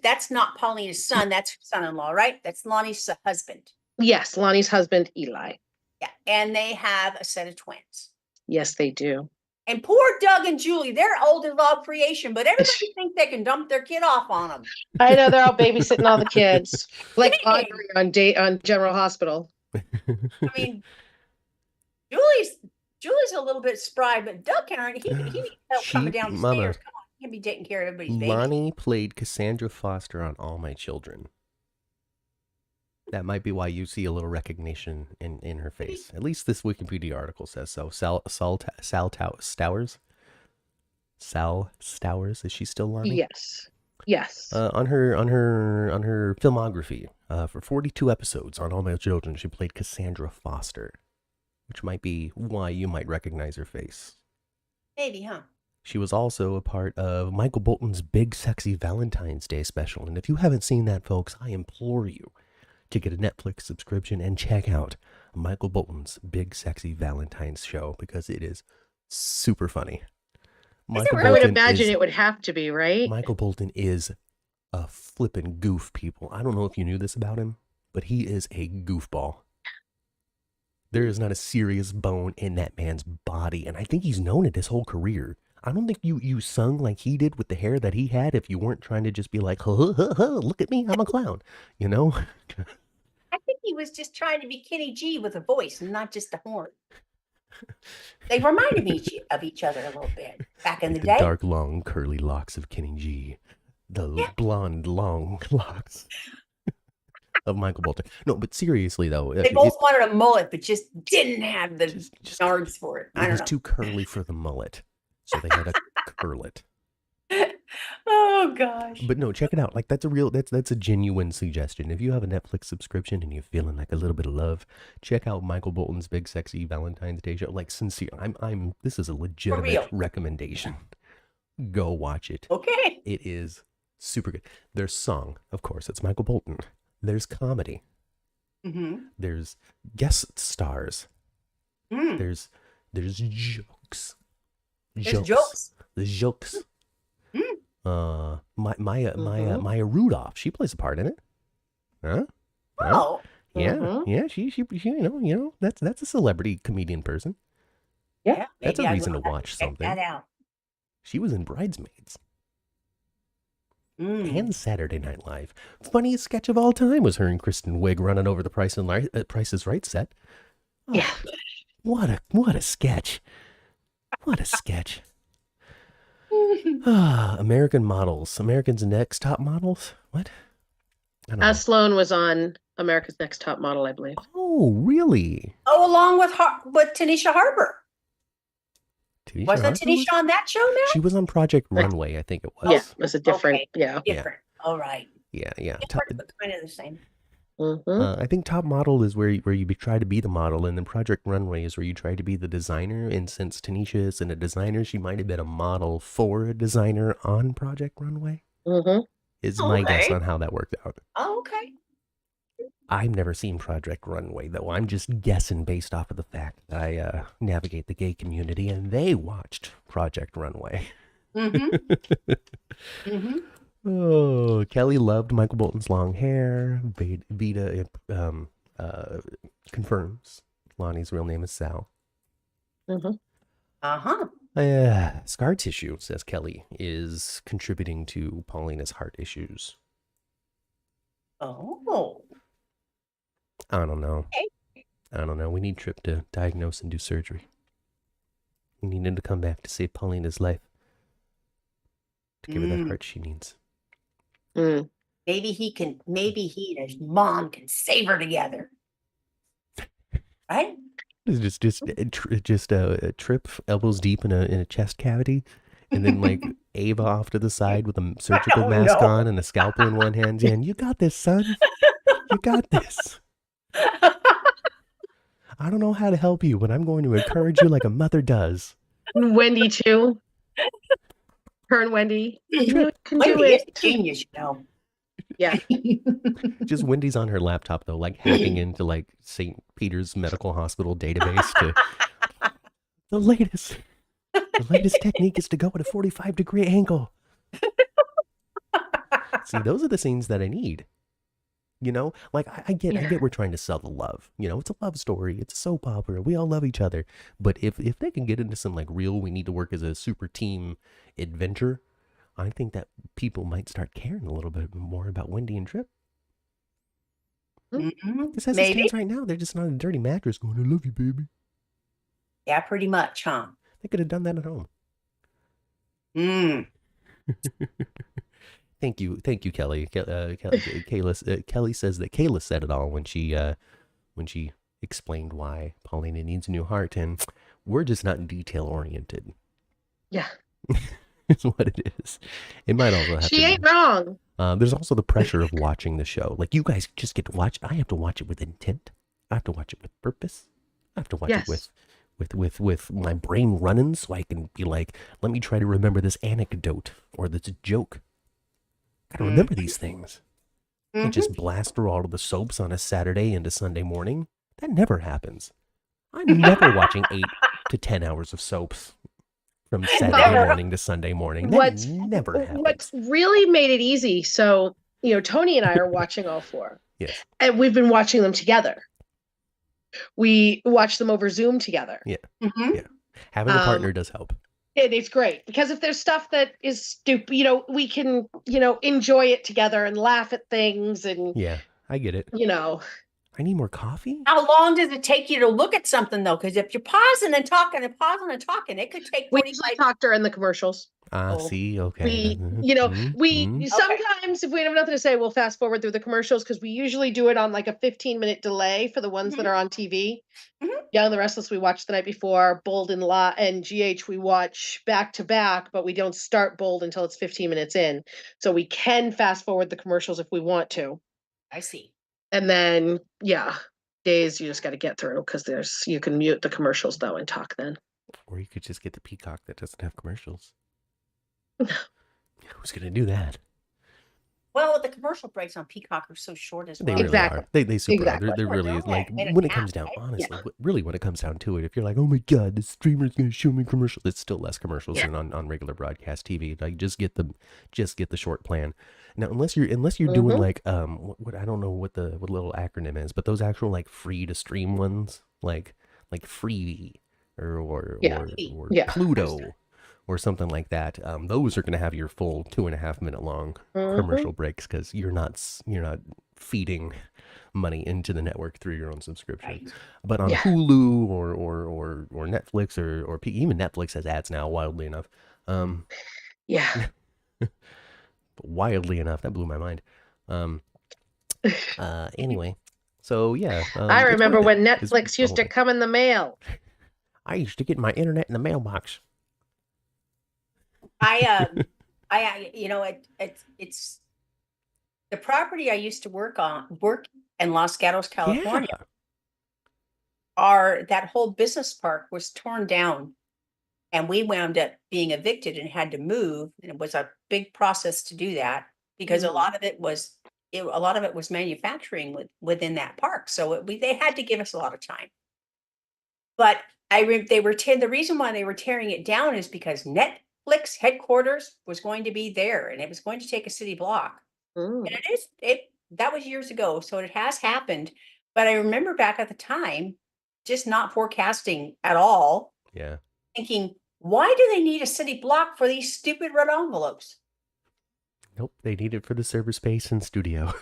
that's not Paulina's son. That's her son-in-law, right? That's Lonnie's husband. Yes, Lonnie's husband, Eli. Yeah, and they have a set of twins. Yes, they do. And poor Doug and Julie, they're old as all creation, but everybody thinks they can dump their kid off on them. I know, they're all babysitting all the kids, like Audrey on General Hospital. I mean, Julie's a little bit spry, but Doug can he needs help coming down the stairs. Come on, he can be taking care of everybody's baby. Lonnie played Cassandra Foster on All My Children. That might be why you see a little recognition in her face. At least this Wikipedia article says so. Sal Stowers. Sal Stowers, is she still Lonnie? Yes. On her filmography, for 42 episodes on All My Children, she played Cassandra Foster, which might be why you might recognize her face. Maybe, huh? She was also a part of Michael Bolton's Big Sexy Valentine's Day special, and if you haven't seen that, folks, I implore you to get a Netflix subscription and check out Michael Bolton's Big Sexy Valentine's show, because it is super funny. I would imagine it would have to be, right? Michael Bolton is a flippin' goof, people. I don't know if you knew this about him, but he is a goofball. There is not a serious bone in that man's body, and I think he's known it his whole career. I don't think you sung like he did with the hair that he had if you weren't trying to just be like, look at me, I'm a clown, you know? I think he was just trying to be Kenny G with a voice and not just a horn. They reminded me of each other a little bit back in the day. Dark, long, curly locks of Kenny G. The blonde, long locks of Michael Bolton. No, but seriously, though. They both wanted a mullet, but just didn't have the yards for it. It was too curly for the mullet, so they had to curl it. Oh gosh. But no, check it out. Like that's a genuine suggestion. If you have a Netflix subscription and you're feeling like a little bit of love, check out Michael Bolton's Big Sexy Valentine's Day show. Like sincere, this is a legitimate recommendation. Go watch it. Okay. It is super good. There's song, of course, it's Michael Bolton. There's comedy. There's guest stars. There's jokes. There's jokes. Maya Rudolph, she plays a part in it. Huh? Oh. Yeah. She that's a celebrity comedian person. Yeah. That's a reason to watch something. Check that out. She was in Bridesmaids. And Saturday Night Live. Funniest sketch of all time was her and Kristen Wiig running over the Price is Right set. Oh, yeah. What a sketch. What a sketch. American models. American's Next Top Models? What? I don't know. Sloan was on America's Next Top Model, I believe. Oh, really? Oh, along with Tanisha Harper. Wasn't Tanisha on that show now? She was on Project Runway, I think it was. Yeah, it was a different, Different. All right. Yeah. Different, but kind of the same. I think Top Model is where you try to be the model, and then Project Runway is where you try to be the designer. And since Tanisha isn't a designer, she might have been a model for a designer on Project Runway. Is my guess on how that worked out. Oh, okay. I've never seen Project Runway, though. I'm just guessing based off of the fact that I navigate the gay community, and they watched Project Runway. Oh, Kelly loved Michael Bolton's long hair. Vita confirms Lonnie's real name is Sal. Scar tissue, says Kelly, is contributing to Paulina's heart issues. Oh. I don't know. We need Tripp to diagnose and do surgery. We need him to come back to save Paulina's life. To give her that heart she needs. Maybe he and his mom can save her together. Right? Just a Tripp elbows deep in a chest cavity, and then like Ava off to the side with a surgical mask on and a scalpel in one hand. And you got this, son. You got this. I don't know how to help you, but I'm going to encourage you like a mother does. Wendy too. Her and Wendy. You can Wendy do it. is a genius, you know. Yeah. Just Wendy's on her laptop though, like hacking into like St. Peter's Medical Hospital database to the latest technique is to go at a 45-degree angle. See, those are the scenes that I need. You know, like I get we're trying to sell the love. You know, it's a love story. It's a soap opera. We all love each other. But if they can get into some like real, we need to work as a super team adventure, I think that people might start caring a little bit more about Wendy and Tripp. Because as it stands right now, they're just on a dirty mattress going, I love you, baby. Yeah, pretty much, huh? They could have done that at home. Thank you, Kelly. Kelly says that Kayla said it all when she explained why Paulina needs a new heart, and we're just not detail oriented. Yeah, is what it is. It might also have. She ain't wrong. There's also the pressure of watching the show. Like you guys just get to watch. I have to watch it with intent. I have to watch it with purpose. I have to watch it with my brain running, so I can be like, let me try to remember this anecdote or this joke. Gotta remember these things. Can't just blast through all of the soaps on a Saturday into Sunday morning. That never happens. I'm never watching 8 to 10 hours of soaps from Saturday morning to Sunday morning. That never happens. What's really made it easy, so, you know, Tony and I are watching all 4. Yes. And we've been watching them together. We watch them over Zoom together. Yeah. Yeah. Having a partner does help. It's great because if there's stuff that is stupid, you know, we can, you know, enjoy it together and laugh at things and. Yeah, I get it. You know. I need more coffee? How long does it take you to look at something though? Because if you're pausing and talking and pausing and talking, it could take We 45. usually talk during the commercials. See, okay. We sometimes, if we have nothing to say, we'll fast forward through the commercials because we usually do it on like a 15-minute delay for the ones that are on TV. Young and the Restless, we watched the night before. Bold and GH, we watch back to back, but we don't start Bold until it's 15 minutes in. So we can fast forward the commercials if we want to. I see. And then, days you just got to get through because you can mute the commercials though and talk then. Or you could just get the Peacock that doesn't have commercials. Who's going to do that? Well, the commercial breaks on Peacock are so short as well. They really Exactly. are. They super are. They're really, like, when it comes down, honestly, really when it comes down to it, if you're like, oh my God, the streamer's going to show me commercials, it's still less commercials than on regular broadcast TV. Like, just get the short plan. Now, unless you're doing like, what I don't know what the little acronym is, but those actual like free to stream ones, like Free or Pluto or something like that, those are going to have your full 2.5 minute long commercial breaks because you're not feeding money into the network through your own subscription. Right. But on Hulu or Netflix or even Netflix has ads now, wildly enough. Wildly enough, that blew my mind. Anyway, so yeah. I remember when Netflix used to come in the mail. I used to get my internet in the mailbox. It's the property I used to work in Los Gatos, California. That whole business park was torn down, and we wound up being evicted and had to move. And it was a big process to do that because a lot of it was manufacturing within that park. So they had to give us a lot of time. But the reason why they were tearing it down is because Netflix headquarters was going to be there, and it was going to take a city block. And that was years ago, so it has happened. But I remember back at the time, just not forecasting at all. Yeah. Thinking, why do they need a city block for these stupid red envelopes? Nope, they need it for the server space and studio.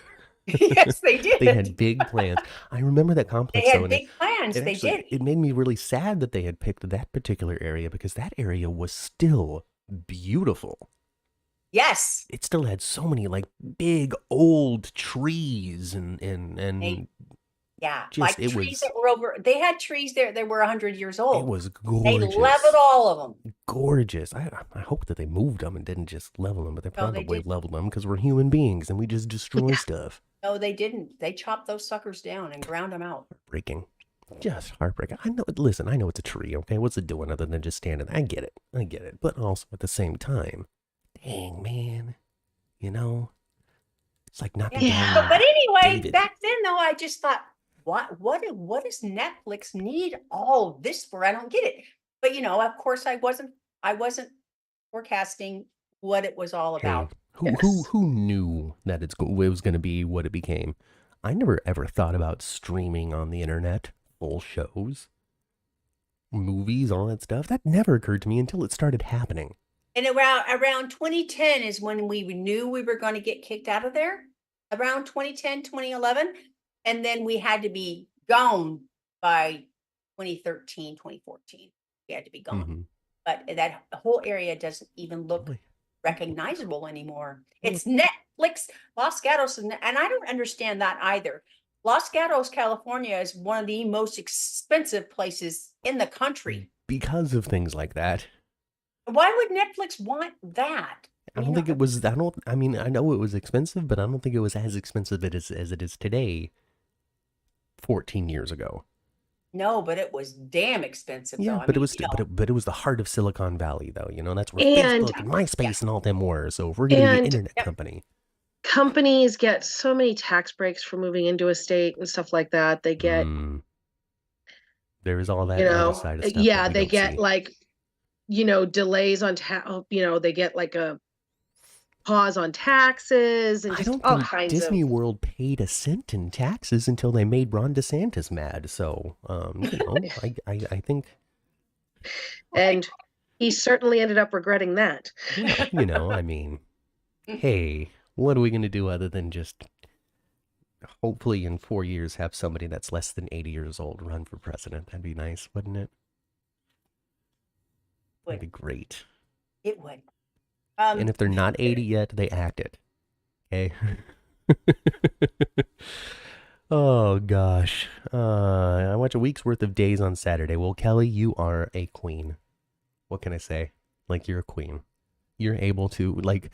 Yes, they did. They had big plans. I remember that complex. They had big plans. They did. It made me really sad that they had picked that particular area because that area was still beautiful. Yes. It still had so many like big old trees and trees that were over. They had trees there that were 100 years old. It was gorgeous. They leveled all of them. Gorgeous. I hope that they moved them and didn't just level them, but they probably leveled them because we're human beings and we just destroy stuff. No, they didn't. They chopped those suckers down and ground them out. Heartbreaking. Just heartbreaking. I know. Listen, I know it's a tree. Okay, what's it doing other than just standing? I get it. But also at the same time, dang man, it's like not. Yeah. But anyway, David. Back then though, I just thought, what does Netflix need all this for? I don't get it. But of course, I wasn't forecasting what it was all about. Who knew that it was going to be what it became? I never ever thought about streaming on the internet, full shows, movies, all that stuff. That never occurred to me until it started happening. And around 2010 is when we knew we were going to get kicked out of there. Around 2010, 2011. And then we had to be gone by 2013, 2014. We had to be gone. Mm-hmm. But that whole area doesn't even look recognizable anymore. It's Netflix, Los Gatos, and I don't understand that either. Los Gatos, California is one of the most expensive places in the country. Because of things like that. Why would Netflix want that? I don't think it was, I know it was expensive, but I don't think it was as expensive as it is today 14 years ago. No, but it was damn expensive. Yeah, though. But it was the heart of Silicon Valley, though. That's where Facebook and MySpace and all them were. So if we're going to be an internet company. Companies get so many tax breaks for moving into a state and stuff like that. They get... There is all that other side of stuff. Yeah, they get delays on they get like a pause on taxes and just all kinds of... Disney World paid a cent in taxes until they made Ron DeSantis mad. So, I think... And he certainly ended up regretting that. Yeah, hey, what are we going to do other than just hopefully in 4 years have somebody that's less than 80 years old run for president. That'd be nice, wouldn't it? That'd be great. It would. And if they're not 80 yet, they act it. Okay. Oh gosh. I watch a week's worth of Days on Saturday. Well, Kelly, you are a queen. What can I say? Like, you're a queen. You're able to, like,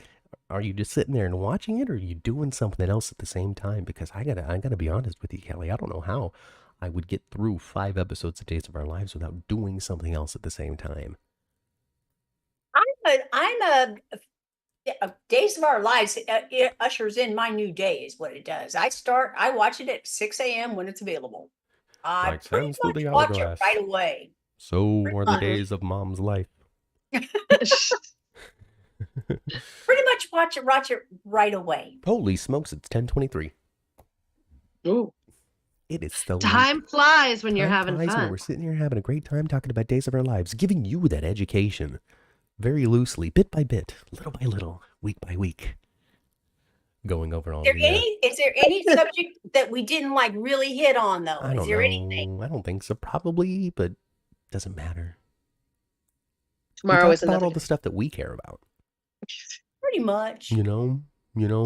are you just sitting there and watching it, or are you doing something else at the same time? Because I gotta be honest with you, Kelly. I don't know how I would get through 5 episodes of Days of Our Lives without doing something else at the same time. I'm a Days of Our Lives. It ushers in my new day, is what it does. I watch it at 6 a.m. when it's available. I Like pretty sands through much the watch it hourglass. right away. So Pretty are the much. days of Mom's life. Pretty much watch it right away. Holy smokes, it's 10:23. Ooh. It is so Time flies when you're Time having flies when fun. we're sitting here having a great time talking about Days of Our Lives, giving you that education very loosely, bit by bit, little by little, week by week. Going over all Is there any subject that we didn't like really hit on though? I don't Is there know. anything? I don't think so. Probably, but doesn't matter. Tomorrow we is talked about another all the stuff that we care about. Pretty much. You know,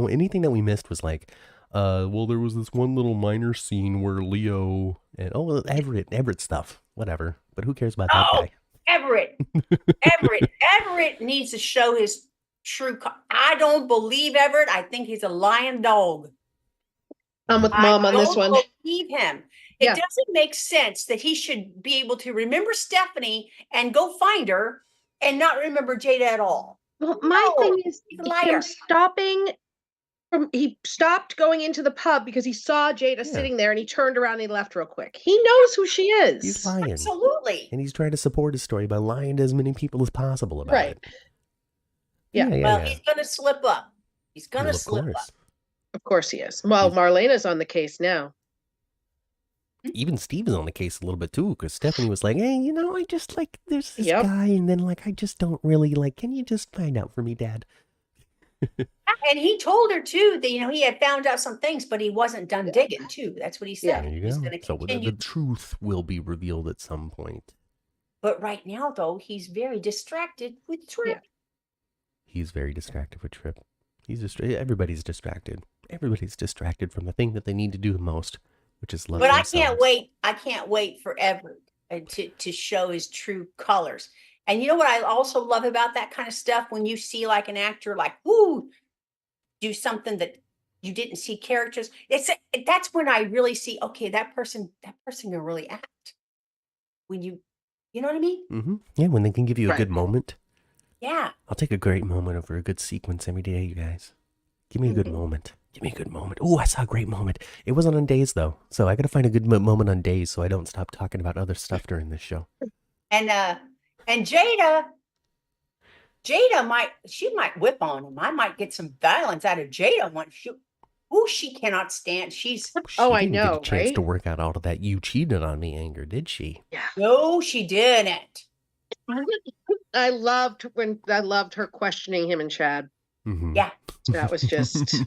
anything that we missed was like, well, there was this one little minor scene where Leo and Everett stuff, whatever. But who cares about that guy? Everett needs to show his true. I don't believe Everett. I think he's a lying dog. I'm with Mom on this one. I don't believe him. It doesn't make sense that he should be able to remember Stephanie and go find her and not remember Jada at all. Well, my thing is him stopping. He stopped going into the pub because he saw Jada sitting there, and he turned around and he left real quick. He knows who she is. He's lying. Absolutely. And he's trying to support his story by lying to as many people as possible about it. Yeah. Well, he's going to slip up. He's going to slip up. Of course he is. Well, Marlena's on the case now. Even Steve is on the case a little bit too, because Stephanie was like, hey, I just like, there's this guy, and then like, I just don't really like, can you just find out for me, Dad? And he told her too that, he had found out some things, but he wasn't done digging too. That's what he said. There you He's go. going to So continue. the truth will be revealed at some point. But right now, though, he's very distracted with Trip. He's very distracted with Trip. Everybody's distracted. Everybody's distracted from the thing that they need to do the most, which is love themselves. I can't wait. I can't wait for Everett to show his true colors. And you know what I also love about that kind of stuff? When you see like an actor like, ooh, do something that you didn't see characters. That's when I really see, okay, that person can really act. When you know what I mean? Mm-hmm. Yeah, when they can give you a good moment. Yeah. I'll take a great moment over a good sequence every day, you guys. Give me a good moment. Give me a good moment. Oh, I saw a great moment. It wasn't on Days, though. So I got to find a good moment on Days so I don't stop talking about other stuff during this show. And Jada might whip on him. I might get some violence out of Jada once she cannot stand. She didn't get a chance to work out all of that "you cheated on me" anger, did she? Yeah. No, she didn't. I loved her questioning him and Chad. Mm-hmm. Yeah. That was just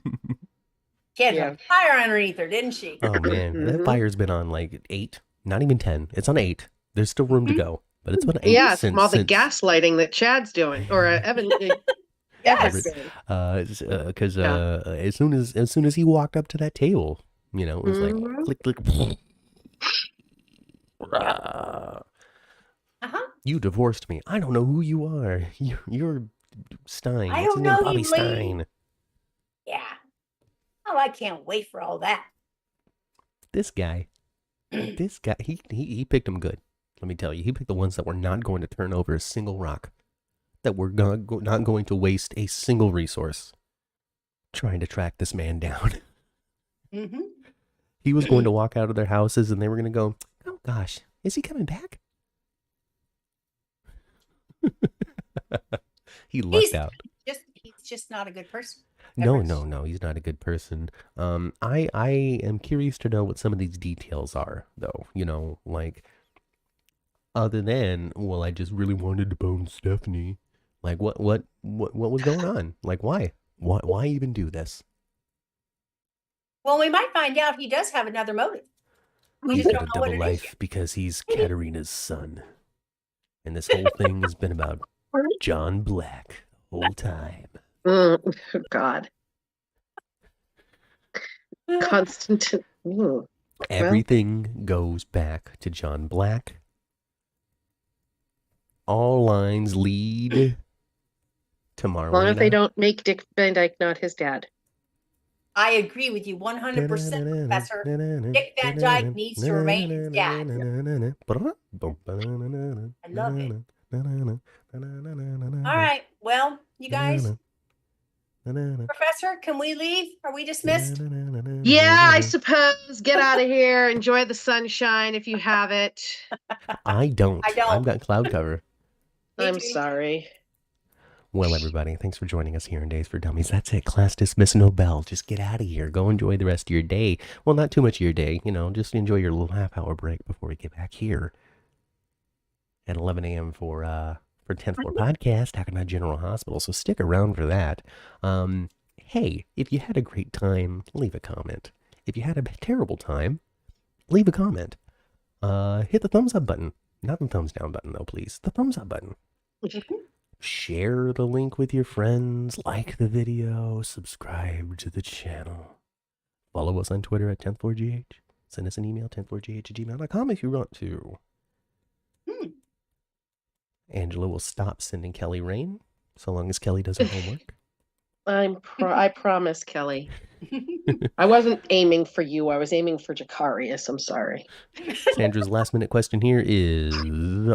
she had a fire underneath her, didn't she? Oh man, that fire's been on like 8, not even 10. It's on 8. There's still room to go. But it's been 8 since all the gaslighting that Chad's doing, or Evan. Yes. Because as soon as he walked up to that table, it was like click click. You divorced me. I don't know who you are. You're Stein. I What's don't his name? know Bobby you, Stein. Yeah. Oh, I can't wait for all that. This guy, he picked them good. Let me tell you, he picked the ones that were not going to turn over a single rock, that were not going to waste a single resource trying to track this man down. Mm-hmm. He was going to walk out of their houses and they were going to go, oh gosh, is he coming back? He lucked out. He's just not a good person. No, he's not a good person. I am curious to know what some of these details are, though. Like, other than, well, I just really wanted to bone Stephanie. Like, what was going on? Like, why even do this? Well, we might find out he does have another motive. We He's just got don't a know what double it is life yet. because he's Katarina's son. And this whole thing has been about John Black the whole time. God. Constantine. Everything goes back to John Black. All lines lead to Marlena. As long as they don't make Dick Van Dyke not his dad. I agree with you 100%, Professor. Dick Van Dyke needs to remain his dad. I love it. All right. Well, you guys, Professor, can we leave? Are we dismissed? Yeah, I suppose. Get out of here. Enjoy the sunshine if you have it. I don't. I don't. I've got cloud cover. I'm sorry. Well, everybody, thanks for joining us here in Days for Dummies. That's it. Class dismissed, no bell. Just get out of here. Go enjoy the rest of your day. Well, not too much of your day. You know, just enjoy your little half-hour break before we get back here at 11 a.m. for 10th Floor Podcast, talking about General Hospital. So stick around for that. Hey, if you had a great time, leave a comment. If you had a terrible time, leave a comment. Hit the thumbs up button. Not the thumbs down button, though, please. The thumbs up button. Share the link with your friends, like the video, subscribe to the channel. Follow us on Twitter at 10th Floor GH. Send us an email, 10thfloorgh@gmail.com if you want to. Angela will stop sending Kelly rain, so long as Kelly does her homework. I promise, Kelly. I wasn't aiming for you. I was aiming for Jacarius. I'm sorry. Sandra's last minute question here is,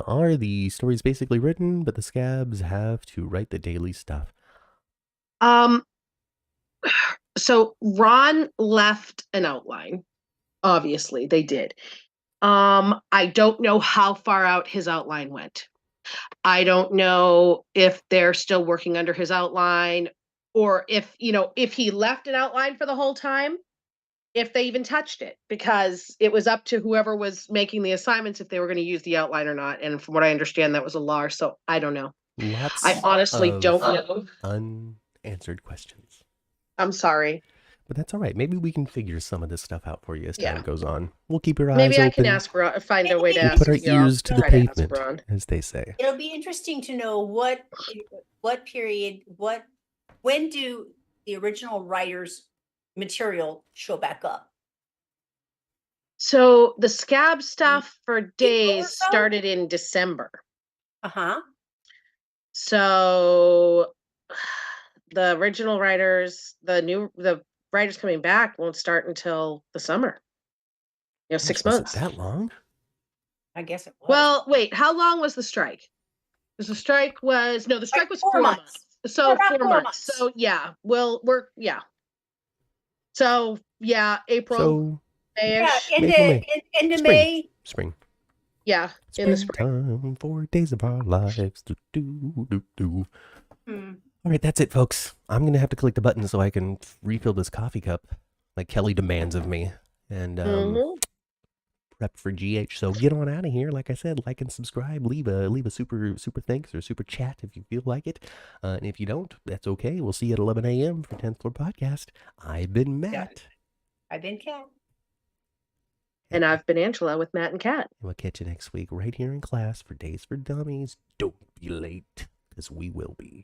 are the stories basically written, but the scabs have to write the daily stuff? So Ron left an outline. Obviously, they did. I don't know how far out his outline went. I don't know if they're still working under his outline, or if he left an outline for the whole time, if they even touched it, because it was up to whoever was making the assignments if they were going to use the outline or not. And from what I understand, that was a law. So I don't know. I honestly don't know. Unanswered questions. I'm sorry. But that's all right. Maybe we can figure some of this stuff out for you as time goes on. We'll keep your eyes Maybe open. I can find a way to ask. Put our ears to the pavement, as they say. It'll be interesting to know what period, when do the original writers' material show back up? So the scab stuff for Days started in December. So the original writers, the writers coming back won't start until the summer. 6 months. Was it that long? I guess it was. Well, wait, how long was the strike? Because the strike was 4 months. So 4 months. So yeah, So yeah, April. So end of May. Spring. Yeah, in the spring. Time for days of our lives. All right, that's it, folks. I'm going to have to click the button so I can refill this coffee cup like Kelly demands of me. And prep for GH. So get on out of here. Like I said, like and subscribe. Leave a super thanks or super chat if you feel like it. And if you don't, that's okay. We'll see you at 11 a.m. for 10th Floor Podcast. I've been Matt. I've been Kat. And I've been Angela with Matt and Kat. And we'll catch you next week right here in class for Days for Dummies. Don't be late, because we will be.